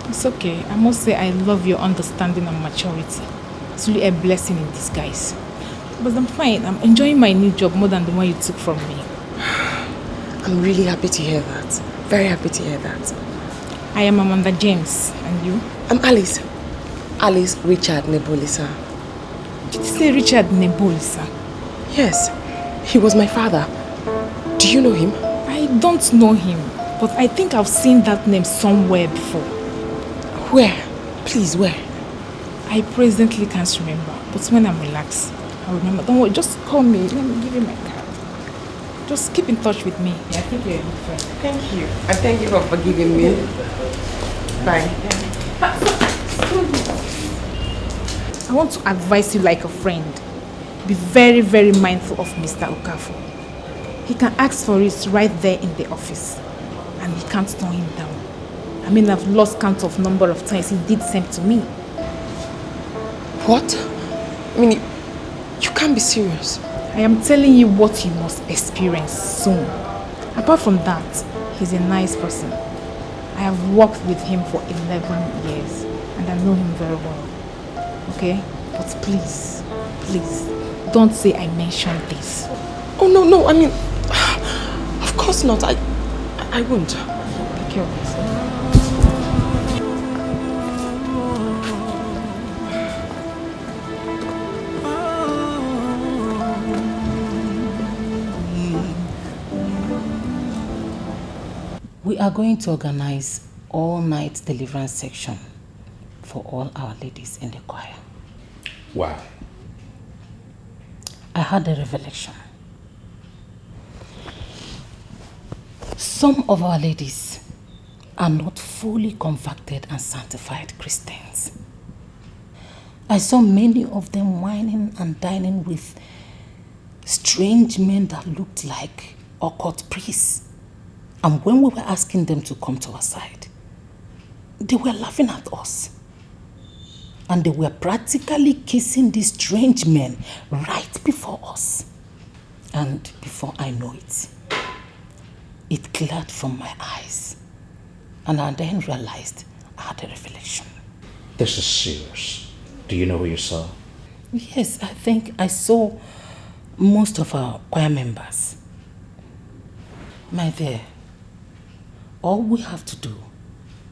It's okay. I must say I love your understanding and maturity. It's really a blessing in disguise. But I'm fine. I'm enjoying my new job more than the one you took from me. I'm really happy to hear that. Very happy to hear that. I am Amanda James. And you? I'm Alice. Alice Richard Nebolisa. Did you say Richard Nebolisa? Yes. He was my father. Do you know him? I don't know him, but I think I've seen that name somewhere before. Where? Please, where? I presently can't remember, but when I'm relaxed, I'll remember. Don't worry, just call me. Let me give you my card. Just keep in touch with me. Yeah, I think you're a good friend. Thank you. And thank you for forgiving me. Bye. I want to advise you like a friend. Be very, very mindful of Mr. Okafor. He can ask for it right there in the office. And he can't turn him down. I mean, I've lost count of number of times he did same to me. What? I mean, you can't be serious. I am telling you what you must experience soon. Apart from that, he's a nice person. I have worked with him for 11 years and I know him very well. Okay? But please, don't say I mentioned this. Oh, no, I mean, of course not. I won't. Take care of yourself. We are going to organize all-night deliverance section for all our ladies in the choir. Why? I had a revelation. Some of our ladies are not fully converted and sanctified Christians. I saw many of them whining and dining with strange men that looked like occult priests. And when we were asking them to come to our side, they were laughing at us. And they were practically kissing these strange men right before us. And before I know it, it cleared from my eyes. And I then realized I had a revelation. This is serious. Do you know who you saw? Yes, I think I saw most of our choir members. My dear, all we have to do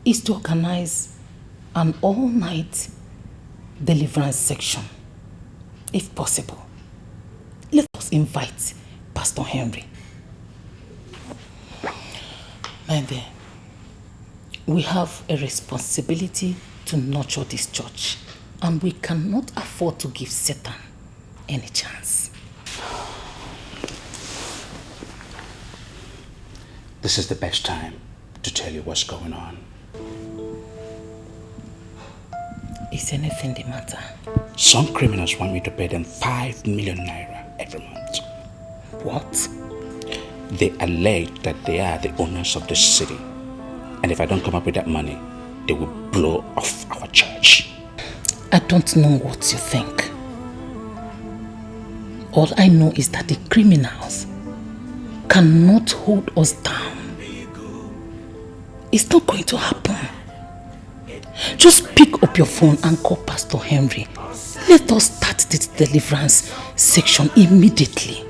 is to organize an all-night deliverance section, if possible. Let us invite Pastor Henry. My dear, we have a responsibility to nurture this church, and we cannot afford to give Satan any chance. This is the best time to tell you what's going on. Is anything the matter? Some criminals want me to pay them 5 million naira every month. What? They allege that they are the owners of the city. And if I don't come up with that money, they will blow off our church. I don't know what you think. All I know is that the criminals cannot hold us down. It's not going to happen. Just pick up your phone and call Pastor Henry. Let us start this deliverance section immediately.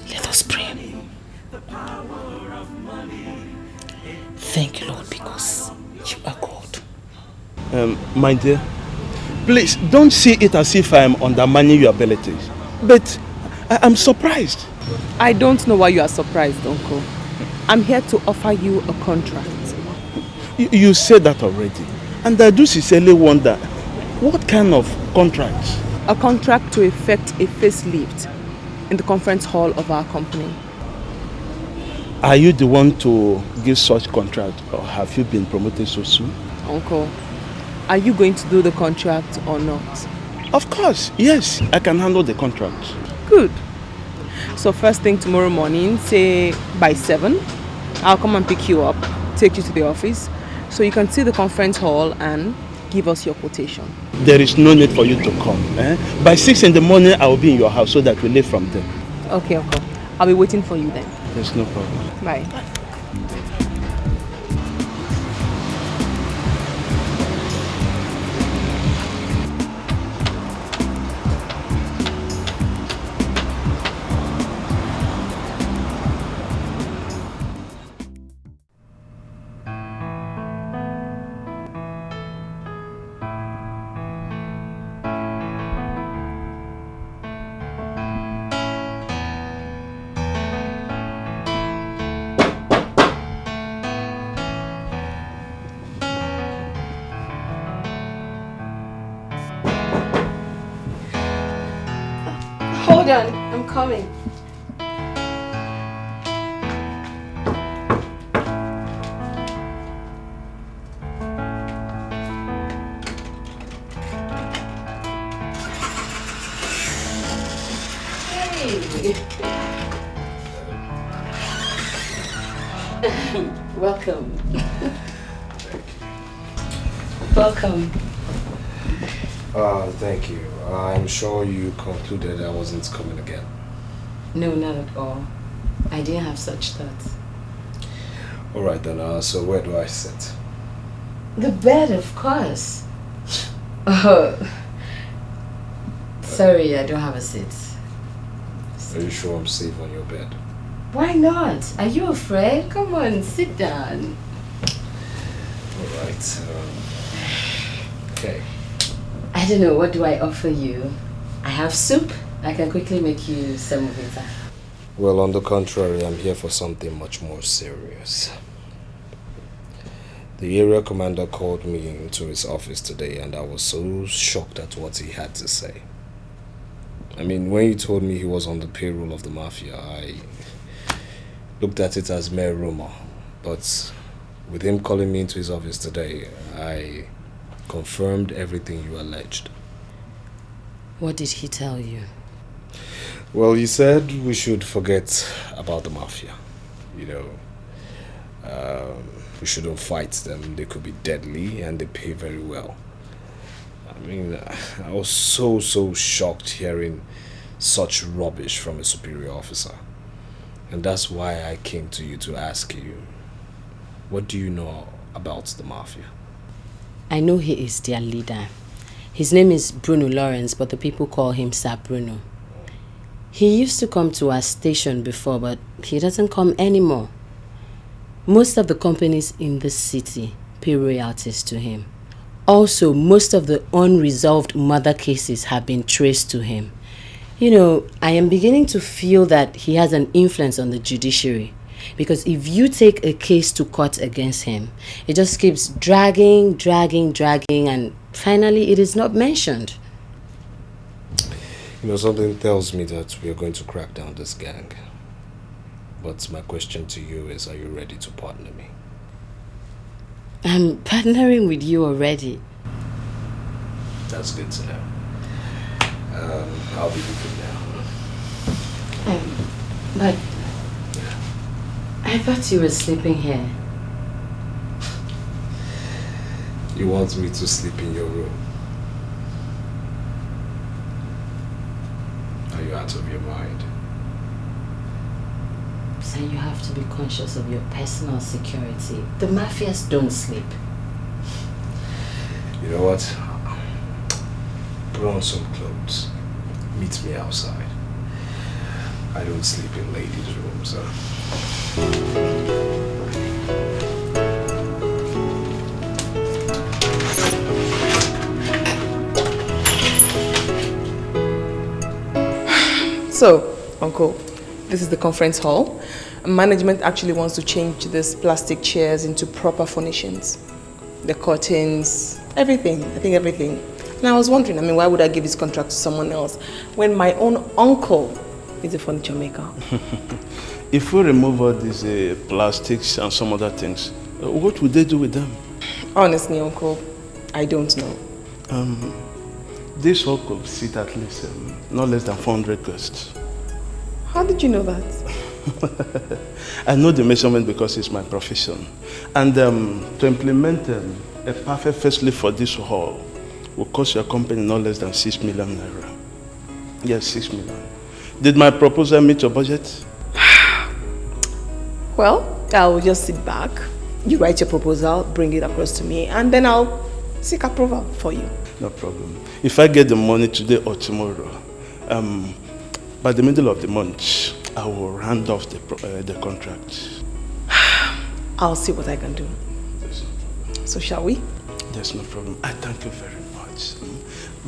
Let us pray. Thank you, Lord, because you are God. My dear, please don't see it as if I am undermining your abilities. But I'm surprised. I don't know why you are surprised, Uncle. I'm here to offer you a contract. You said that already. And I do sincerely wonder, what kind of contract? A contract to effect a facelift in the conference hall of our company. Are you the one to give such contract, or have you been promoted so soon? Uncle, are you going to do the contract or not? Of course, yes, I can handle the contract. Good. So first thing tomorrow morning, say by 7, I'll come and pick you up, take you to the office, so you can see the conference hall and give us your quotation. There is no need for you to come. By 6 in the morning, I will be in your house so that we leave from there. Okay, Uncle. I'll be waiting for you then. There's no problem. Bye. Hold on, I'm coming. Hey. Welcome. Welcome. Thank you. I'm sure you concluded I wasn't coming again. No, not at all. I didn't have such thoughts. Alright then, so where do I sit? The bed, of course. Oh. Sorry, I don't have a seat. Are you sure I'm safe on your bed? Why not? Are you afraid? Come on, sit down. Alright. Okay. I don't know, what do I offer you? I have soup. I can quickly make you semovita. Well, on the contrary, I'm here for something much more serious. The area commander called me into his office today and I was so shocked at what he had to say. I mean, when he told me he was on the payroll of the Mafia, I looked at it as mere rumor. But with him calling me into his office today, I confirmed everything you alleged. What did he tell you? Well, he said we should forget about the Mafia. You know, we shouldn't fight them. They could be deadly and they pay very well. I mean, I was so shocked hearing such rubbish from a superior officer. And that's why I came to you to ask you, what do you know about the Mafia? I know he is their leader. His name is Bruno Lawrence, but the people call him Sir Bruno. He used to come to our station before, but he doesn't come anymore. Most of the companies in the city pay royalties to him. Also, most of the unresolved murder cases have been traced to him. You know, I am beginning to feel that he has an influence on the judiciary. Because if you take a case to court against him, it just keeps dragging, and finally it is not mentioned. You know, something tells me that we are going to crack down this gang. But my question to you is, are you ready to partner me? I'm partnering with you already. That's good to know. I'll be leaving now. But I thought you were sleeping here. You want me to sleep in your room? Are you out of your mind? So you have to be conscious of your personal security. The mafias don't sleep. You know what? Put on some clothes. Meet me outside. I don't sleep in ladies' rooms. So, Uncle, this is the conference hall. Management actually wants to change these plastic chairs into proper furnishings. The curtains, everything. I think everything. And I was wondering, why would I give this contract to someone else when my own uncle is a furniture maker? If we remove all these plastics and some other things, what would they do with them? Honestly, Uncle, I don't know. This hall could seat at least not less than 400 guests. How did you know that? I know the measurement because it's my profession. And to implement a perfect facelift for this hall will cost your company not less than 6 million naira. Yes, 6 million. Did my proposal meet your budget? Well, I'll just sit back. You write your proposal, bring it across to me, and then I'll seek approval for you. No problem. If I get the money today or tomorrow, by the middle of the month, I will round off the contract. I'll see what I can do. So shall we? There's no problem. I thank you very much.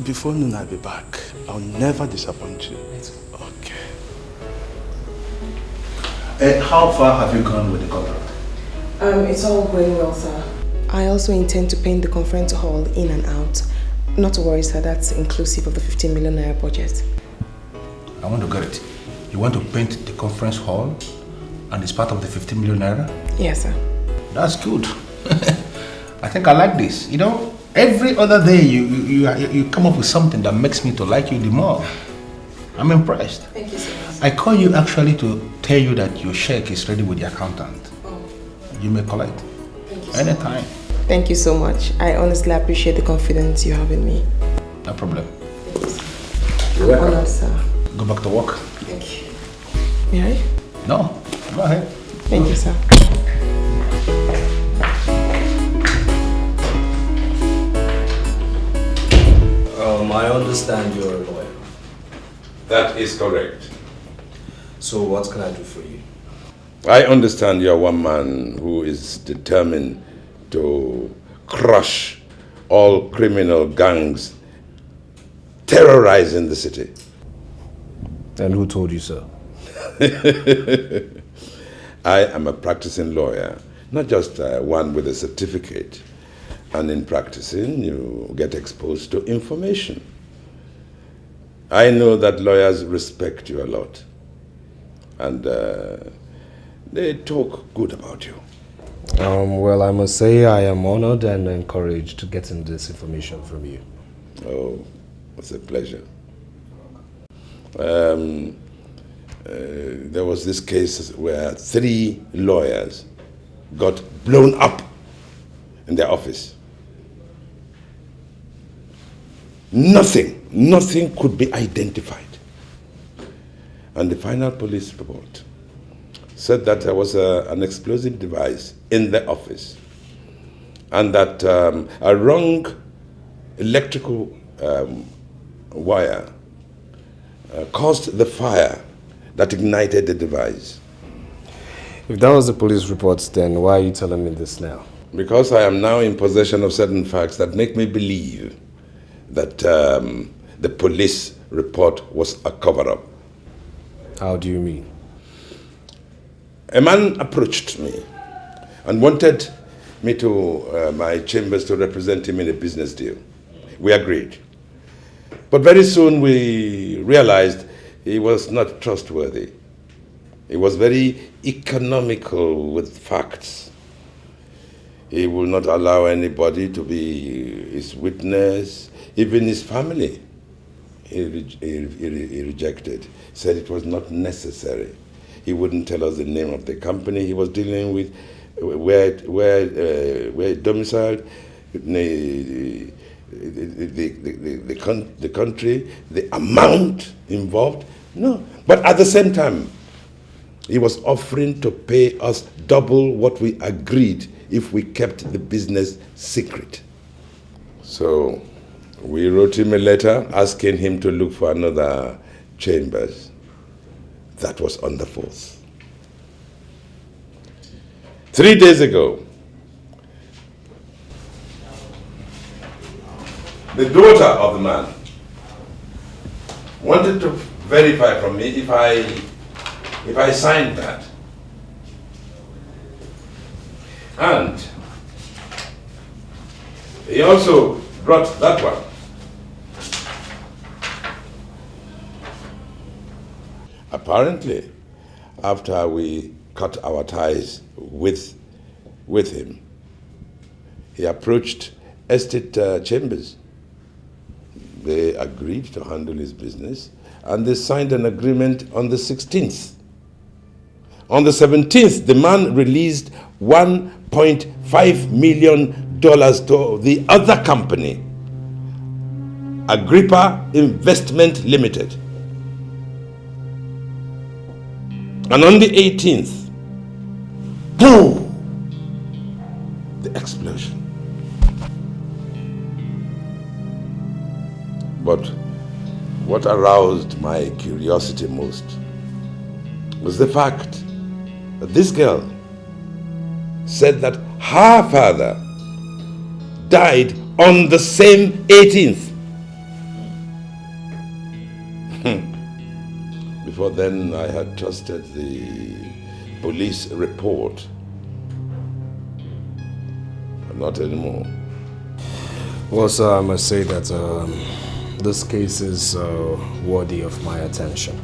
Before noon, I'll be back. I'll never disappoint you. Okay. How far have you gone with the contract? It's all going well, sir. I also intend to paint the conference hall in and out. Not to worry, sir. That's inclusive of the 15 million naira budget. I want to get it. You want to paint the conference hall and it's part of the 15 million naira? Yes, sir. That's good. I think I like this. You know, every other day you come up with something that makes me to like you the more. I'm impressed. Thank you so much. I call you actually to tell you that your check is ready with the accountant. Oh. You may collect. Thank you anytime. Thank you so much. I honestly appreciate the confidence you have in me. No problem. You're welcome. Honored, sir. Go back to work. Thank you. May I? No, go ahead. Thank you, sir. I understand you're a lawyer. That is correct. So what can I do for you? I understand you're one man who is determined to crush all criminal gangs terrorizing the city. And who told you so? I am a practicing lawyer, not just one with a certificate. And in practicing, you get exposed to information. I know that lawyers respect you a lot. And they talk good about you. Well, I must say I am honored and encouraged getting this information from you. Oh, it's a pleasure. There was this case where 3 lawyers got blown up in their office. Nothing could be identified. And the final police report said that there was an explosive device in the office and that a wrong electrical wire caused the fire that ignited the device. If that was the police reports, then why are you telling me this now? Because I am now in possession of certain facts that make me believe that the police report was a cover-up. How do you mean? A man approached me and wanted me to my chambers to represent him in a business deal. We agreed. But very soon we realized he was not trustworthy. He was very economical with facts. He will not allow anybody to be his witness, even his family. He rejected, said it was not necessary. He wouldn't tell us the name of the company he was dealing with, where domiciled, the country, the amount involved. No, but at the same time, he was offering to pay us double what we agreed if we kept the business secret. So we wrote him a letter asking him to look for another chambers. That was on the 4th. 3 days ago, the daughter of the man wanted to verify from me if I signed that. And he also brought that one. Apparently, after we cut our ties with him, he approached Estate Chambers. They agreed to handle his business and they signed an agreement on the 16th. On the 17th, the man released $1.5 million to the other company, Agrippa Investment Limited. And on the 18th, boom, the explosion. But what aroused my curiosity most was the fact that this girl said that her father died on the same 18th. Before then, I had trusted the police report. But not anymore. Well, sir, I must say that this case is worthy of my attention.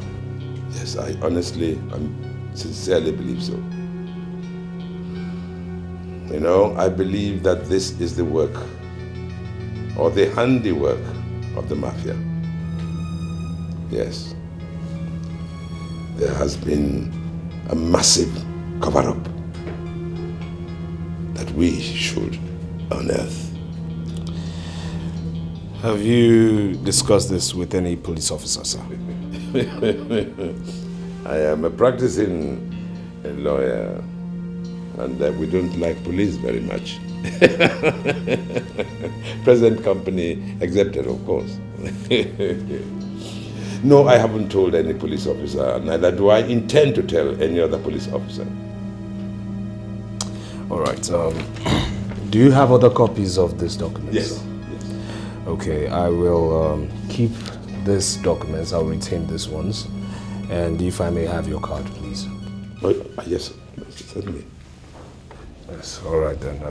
Yes, I honestly and sincerely believe so. You know, I believe that this is the work or the handiwork of the Mafia. Yes. there has been a massive cover-up that we should unearth. Have you discussed this with any police officer, sir? I am a practicing lawyer, and we don't like police very much. Present company accepted, of course. No, I haven't told any police officer, neither do I intend to tell any other police officer. All right. Do you have other copies of this document? Yes. Okay, I will keep these documents. I'll retain these ones. And if I may have your card, please. Oh, yes, certainly. Yes, all right then.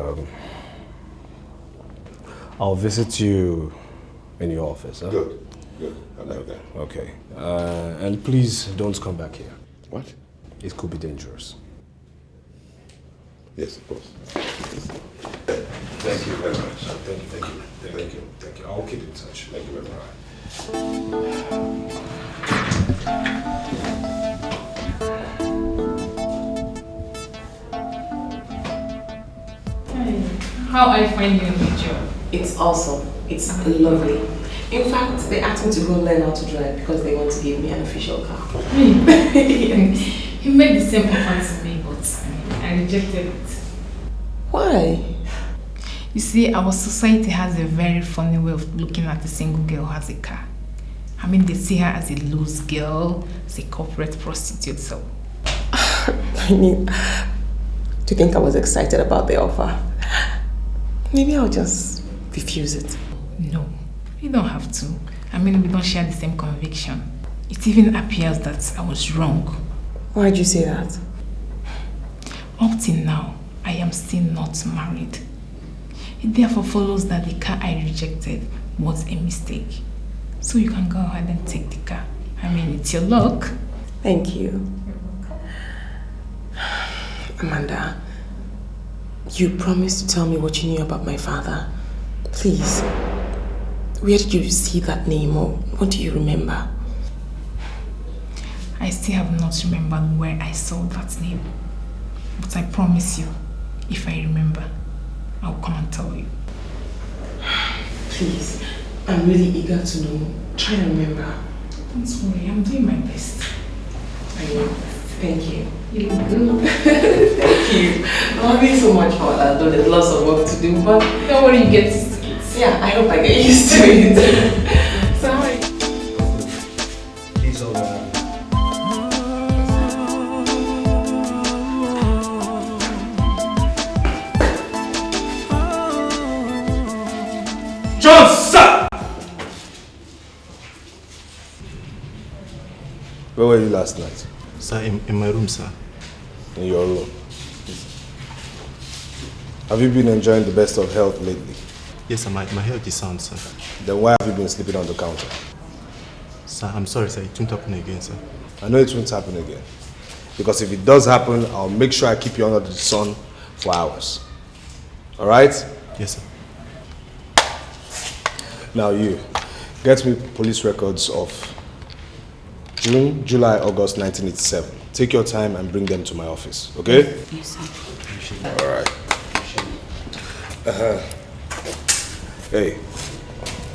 I'll visit you in your office. Huh? Good. I like that. Okay. And please don't come back here. What? It could be dangerous. Yes, of course. Thank you very much. Thank you. I'll keep in touch. Thank you very much. How are you finding your new job? It's awesome. It's lovely. In fact, they asked me to go learn how to drive because they want to give me an official car. He made the same offer to me, but I rejected it. Why? You see, our society has a very funny way of looking at a single girl who has a car. I mean, they see her as a loose girl, as a corporate prostitute, so... I mean, do you think I was excited about the offer? Maybe I'll just refuse it. No, you don't have to. I mean, we don't share the same conviction. It even appears that I was wrong. Why'd you say that? Up till now, I am still not married. It therefore follows that the car I rejected was a mistake. So you can go ahead and take the car. I mean, it's your luck. Thank you. Amanda, you promised to tell me what you knew about my father. Please, where did you see that name, or what do you remember? I still have not remembered where I saw that name. But I promise you, if I remember, I'll come and tell you. Please, I'm really eager to know. Try and remember. Don't worry, I'm doing my best. I know. Thank you. You look good. Thank you. I'm having so much fun, although there's lots of work to do, but don't worry, you get used to it. Yeah, I hope I get used to it. Sorry. Please hold on. Johnson! Where were you last night? Sir, in my room, sir. In your room? Have you been enjoying the best of health lately? Yes, sir, my health is sound, sir. Then why have you been sleeping on the counter? Sir, I'm sorry, sir. It won't happen again, sir. I know it won't happen again. Because if it does happen, I'll make sure I keep you under the sun for hours. Alright? Yes, sir. Now you, get me police records of June, July, August 1987. Take your time and bring them to my office, okay? Yes, sir. Alright. Hey,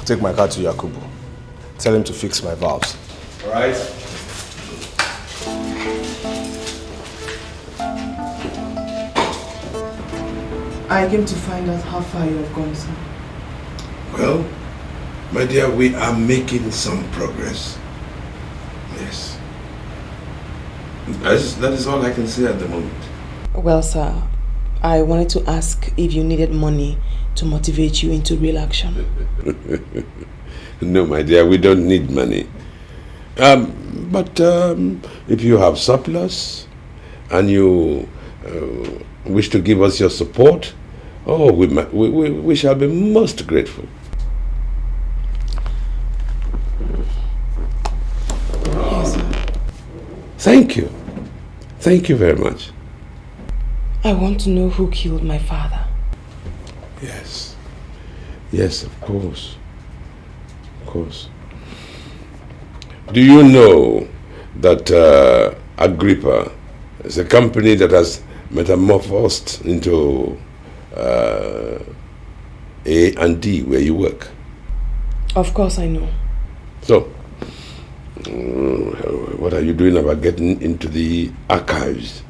take my car to Yakubu. Tell him to fix my valves. Alright? I came to find out how far you have gone, sir. Well, my dear, we are making some progress. Yes. That is all I can say at the moment. Well, sir, I wanted to ask if you needed money to motivate you into real action. No, my dear, we don't need money. But if you have surplus and you wish to give us your support, oh, we shall be most grateful. Yes, sir. Thank you. Thank you very much. I want to know who killed my father. Yes. Yes, of course. Of course. Do you know that Agrippa is a company that has metamorphosed into A&D where you work? Of course I know. So, what are you doing about getting into the archives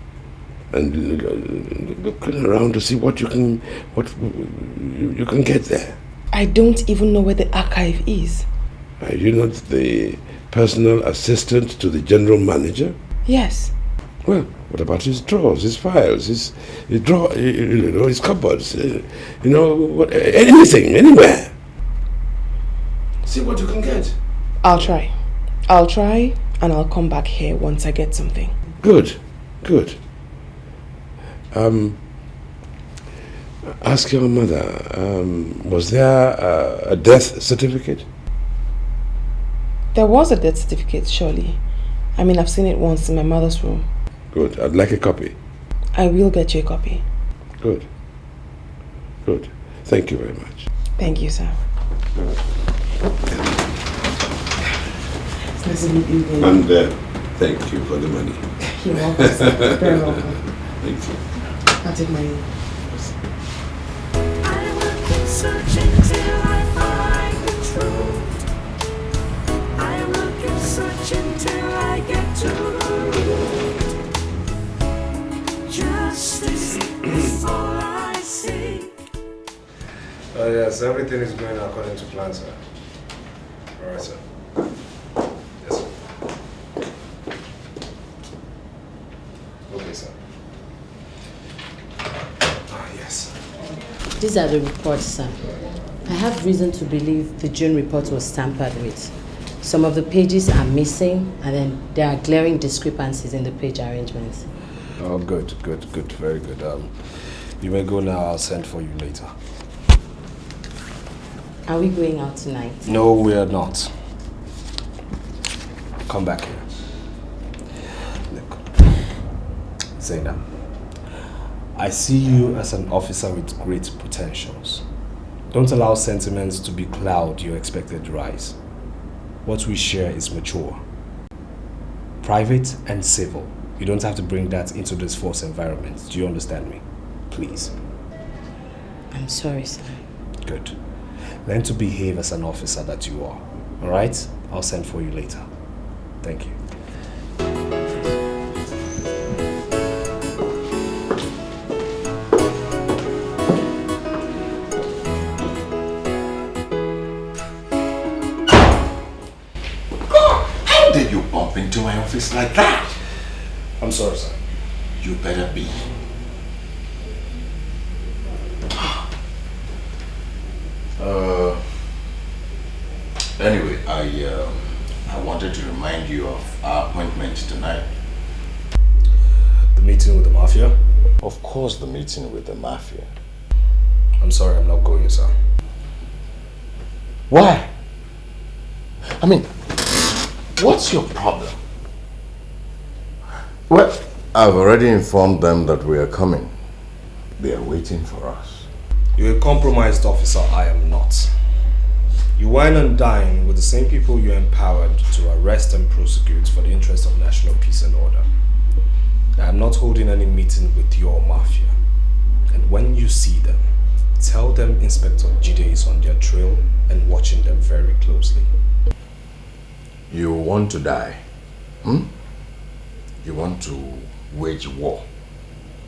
and looking around to see what you can get there? I don't even know where the archive is. Are you not the personal assistant to the general manager? Yes. Well, what about his drawers, his files, his cupboards, anything, anywhere? See what you can get. I'll try, and I'll come back here once I get something. Good. Ask your mother, was there a death certificate? There was a death certificate, surely. I mean, I've seen it once in my mother's room. Good, I'd like a copy. I will get you a copy. Good. Thank you very much. Thank you, sir. It's nice to meet you again. And thank you for the money. You're welcome, sir. Very welcome. Thank you. I'll take my leave. Searching till I find the truth. I will keep searching till I get to the root. Justice is all I seek. Yes, everything is going according to plan, sir. All right, sir. Yes, sir. Okay, sir. Yes. These are the reports, sir. I have reason to believe the June report was tampered with. Some of the pages are missing, and then there are glaring discrepancies in the page arrangements. Oh, good, very good. You may go now, I'll send for you later. Are we going out tonight? No, we are not. Come back here. Look, Zainab, I see you as an officer with great potentials. Don't allow sentiments to becloud your expected rise. What we share is mature, private and civil. You don't have to bring that into this forced environment. Do you understand me? Please. I'm sorry, sir. Good. Learn to behave as an officer that you are. All right? I'll send for you later. Thank you. How did you bump into my office like that? I'm sorry, sir. You better be. Anyway, I wanted to remind you of our appointment tonight. The meeting with the Mafia? Of course, the meeting with the Mafia. I'm sorry, I'm not going, sir. Why? I mean, what's your problem? Well, I've already informed them that we are coming. They are waiting for us. You're a compromised officer, I am not. You wine and dine with the same people you empowered to arrest and prosecute for the interest of national peace and order. I am not holding any meeting with your Mafia. And when you see them, tell them Inspector Jide is on their trail and watching them very closely. You want to die? You want to wage war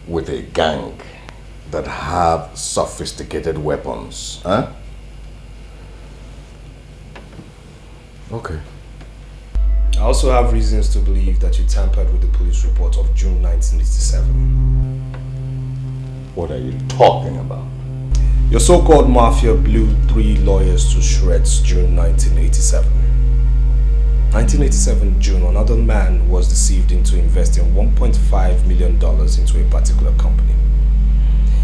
with a gang that have sophisticated weapons, huh? Okay. I also have reasons to believe that you tampered with the police report of June 1987. What are you talking about? Your so-called Mafia blew 3 lawyers to shreds June 1987. 1987 June, another man was deceived into investing $1.5 million into a particular company.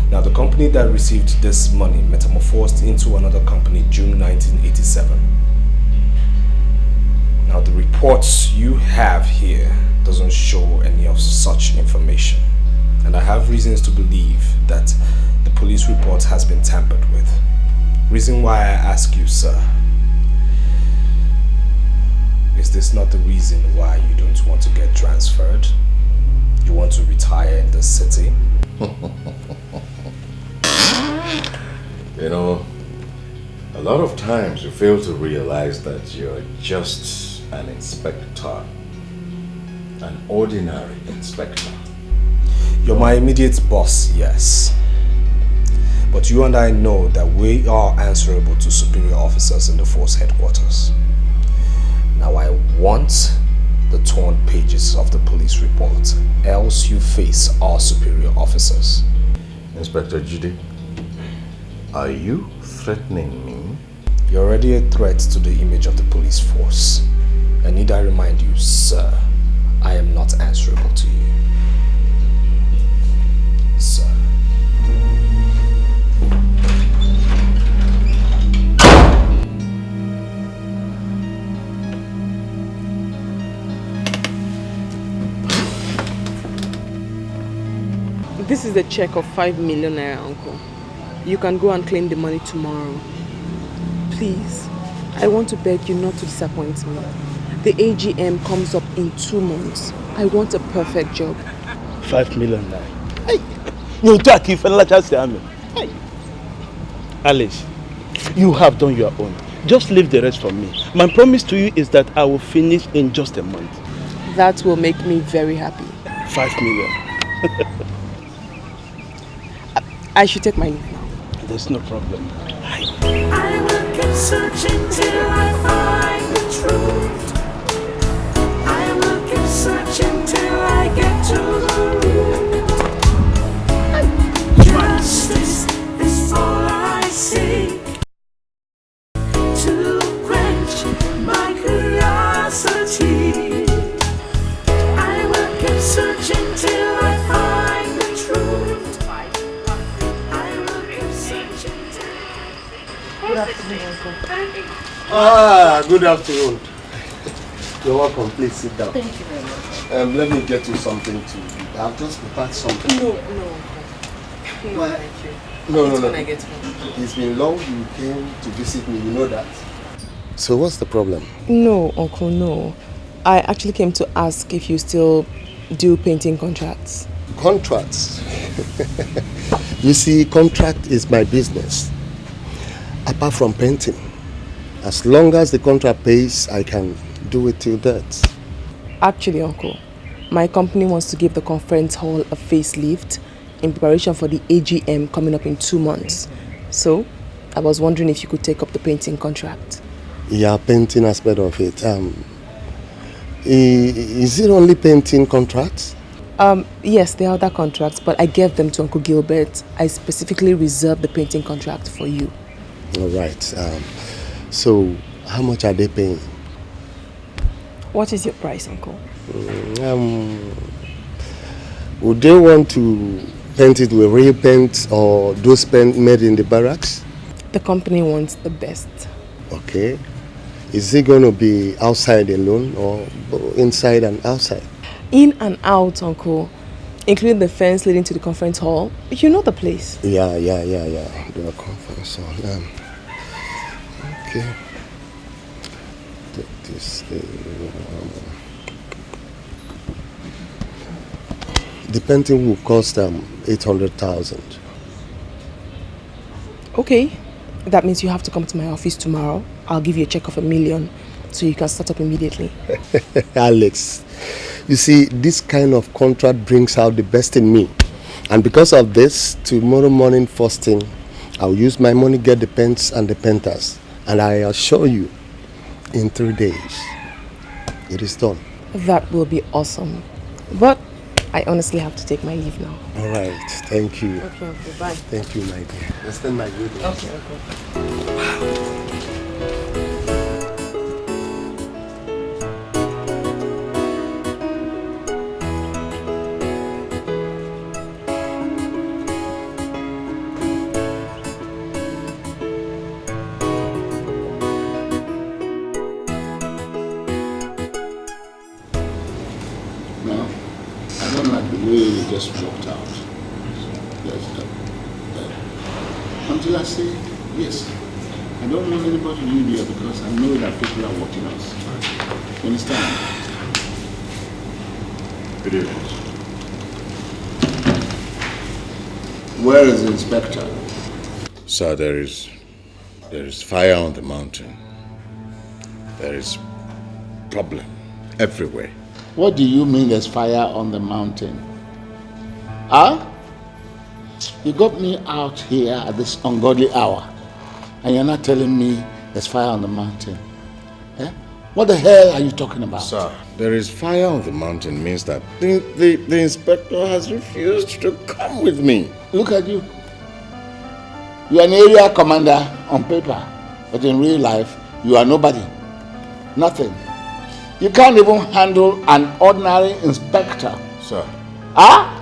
Now, the company that received this money metamorphosed into another company June 1987. Now, the reports you have here doesn't show any of such information. And I have reasons to believe that the police report has been tampered with. Reason why I ask you, sir. Is this not the reason why you don't want to get transferred? You want to retire in this city? You know, a lot of times you fail to realize that you're just an inspector. An ordinary inspector. You're my immediate boss, yes. But you and I know that we are answerable to superior officers in the force headquarters. Now I want the torn pages of the police report, else you face our superior officers. Inspector Jide, are you threatening me? You're already a threat to the image of the police force. And need I remind you, sir, I am not answerable to you. Sir. This is the check of 5 million naira, uncle. You can go and claim the money tomorrow. Please, I want to beg you not to disappoint me. The AGM comes up in 2 months. I want a perfect job. 5 million naira. Hey, you talk if I just say amen. Hey, Alice, you have done your own. Just leave the rest for me. My promise to you is that I will finish in just a month. That will make me very happy. 5 million. I should take my leave now. There's no problem. I will keep searching till I find the truth. I will keep searching till I get to the root. Justice is all I seek, to quench my curiosity. I will keep searching till I find the truth. Good afternoon, Uncle. Good afternoon. You're welcome. Please sit down. Thank you very much. Let me get you something to eat. I've just prepared something. No. What? Thank you. No. When I get home. It's been long you came to visit me, you know that. So what's the problem? No, Uncle, no. I actually came to ask if you still do painting contracts. Contracts? You see, contract is my business. Apart from painting, as long as the contract pays, I can do it till death. Actually, Uncle, my company wants to give the conference hall a facelift in preparation for the AGM coming up in 2 months. So, I was wondering if you could take up the painting contract. Yeah, painting aspect of it. Is it only painting contracts? Yes, there are other contracts, but I gave them to Uncle Gilbert. I specifically reserved the painting contract for you. All right. So, how much are they paying? What is your price, Uncle? Would they want to paint it with real paint or those paint made in the barracks? The company wants the best. Okay. Is it going to be outside alone or inside and outside? In and out, Uncle. Including the fence leading to the conference hall. You know the place. Yeah. The conference hall. Okay. The painting will cost 800,000. Okay. That means you have to come to my office tomorrow. I'll give you a check of $1 million so you can start up immediately. Alex, you see, this kind of contract brings out the best in me. And because of this, tomorrow morning first thing, I'll use my money, get the paints and the painters. And I assure you, in 3 days, it is done. That will be awesome. But I honestly have to take my leave now. All right, thank you. Okay, bye. Thank you, my dear. Extend my greetings. Okay. Just walked out. Until I say yes. I don't want anybody to leave here because I know that people are watching us. You understand? It is. Where is the inspector? Sir, there is fire on the mountain. There is problem everywhere. What do you mean there's fire on the mountain? Huh? You got me out here at this ungodly hour, and you're not telling me there's fire on the mountain. Eh? What the hell are you talking about? Sir, there is fire on the mountain means that the inspector has refused to come with me. Look at you. You are an area commander on paper, but in real life, you are nobody. Nothing. You can't even handle an ordinary inspector. Sir. Huh?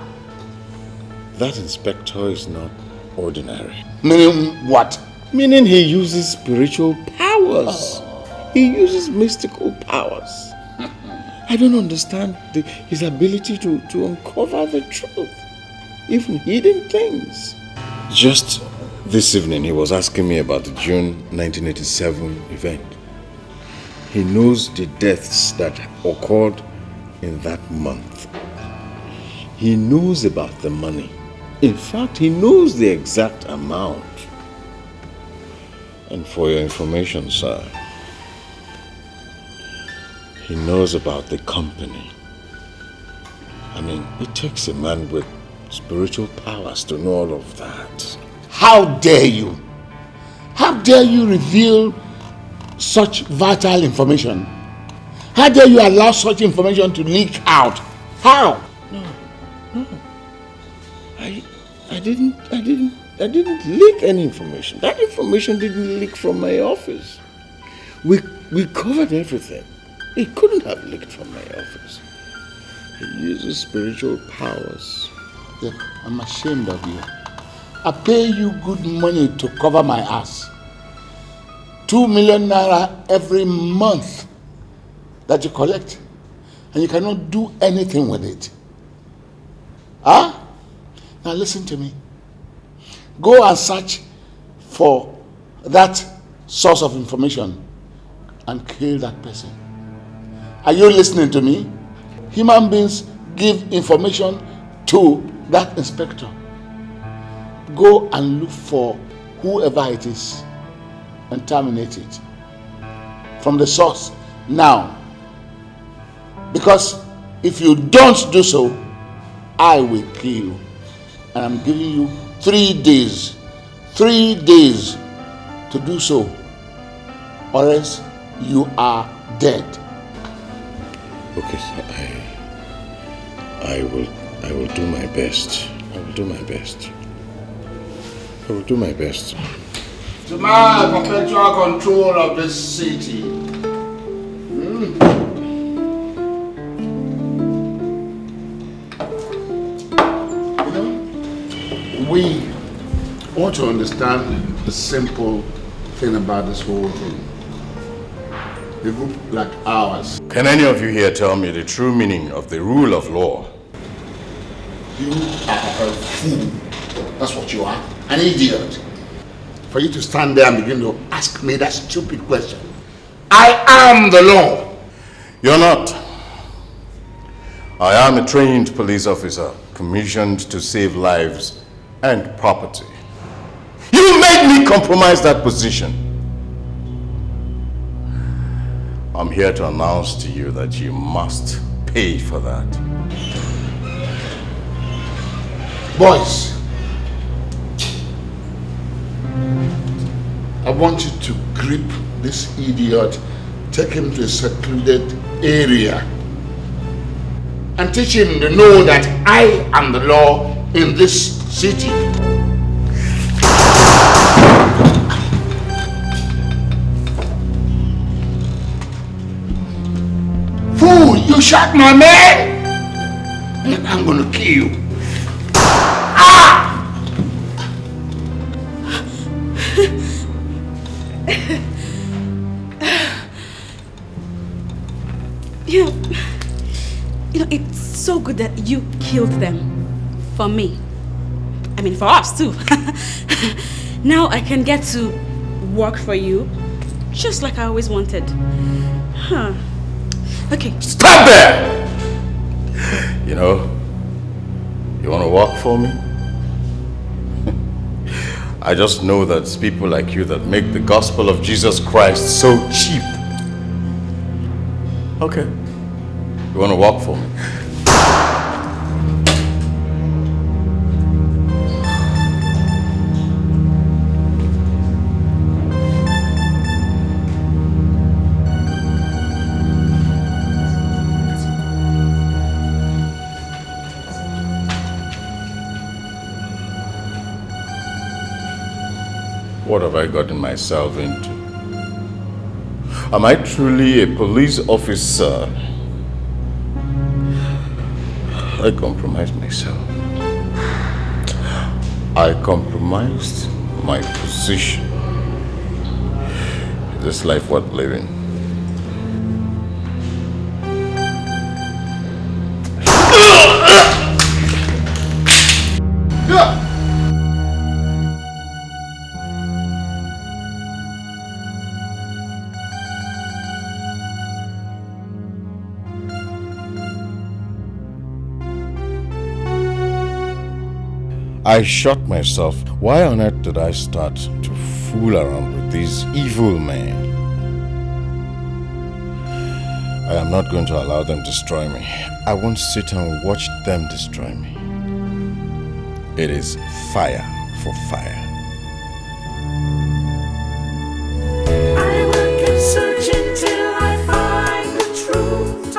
That inspector is not ordinary. Meaning what? Meaning he uses spiritual powers. He uses mystical powers. I don't understand his ability to uncover the truth. Even hidden things. Just this evening he was asking me about the June 1987 event. He knows the deaths that occurred in that month. He knows about the money. In fact, he knows the exact amount. And for your information, sir, he knows about the company. I mean, it takes a man with spiritual powers to know all of that. How dare you? How dare you reveal such vital information? How dare you allow such information to leak out? How? No. I didn't leak any information. That information didn't leak from my office. We covered everything. It couldn't have leaked from my office. He uses spiritual powers. Look, I'm ashamed of you. I pay you good money to cover my ass. 2 million naira every month that you collect, and you cannot do anything with it. Huh? Now listen to me. Go and search for that source of information and kill that person. Are you listening to me? Human beings give information to that inspector. Go and look for whoever it is and terminate it from the source now. Because if you don't do so, I will kill you. And I'm giving you 3 days. 3 days to do so, or else you are dead. Okay, sir, I will do my best. I will do my best. I will do my best. To my perpetual control of this city. We want to understand the simple thing about this whole thing. A group like ours. Can any of you here tell me the true meaning of the rule of law? You are a fool. That's what you are. An idiot. For you to stand there and begin to ask me that stupid question. I am the law. You're not. I am a trained police officer commissioned to save lives and property. You made me compromise that position. I'm here to announce to you that you must pay for that. Boys, I want you to grip this idiot, take him to a secluded area, and teach him to know that I am the law in this city. Fool, you shot my man, and I'm gonna kill you. You know, it's so good that you killed them for me. I mean, for us too. Now I can get to work for you, just like I always wanted. Huh. Okay. Stop there! You know, you want to work for me? I just know that it's people like you that make the gospel of Jesus Christ so cheap. Okay. You want to work for me? What have I gotten myself into? Am I truly a police officer? I compromised myself. I compromised my position. Is this life worth living? I shot myself. Why on earth did I start to fool around with these evil men? I am not going to allow them to destroy me. I won't sit and watch them destroy me. It is fire for fire. I will keep searching till I find the truth.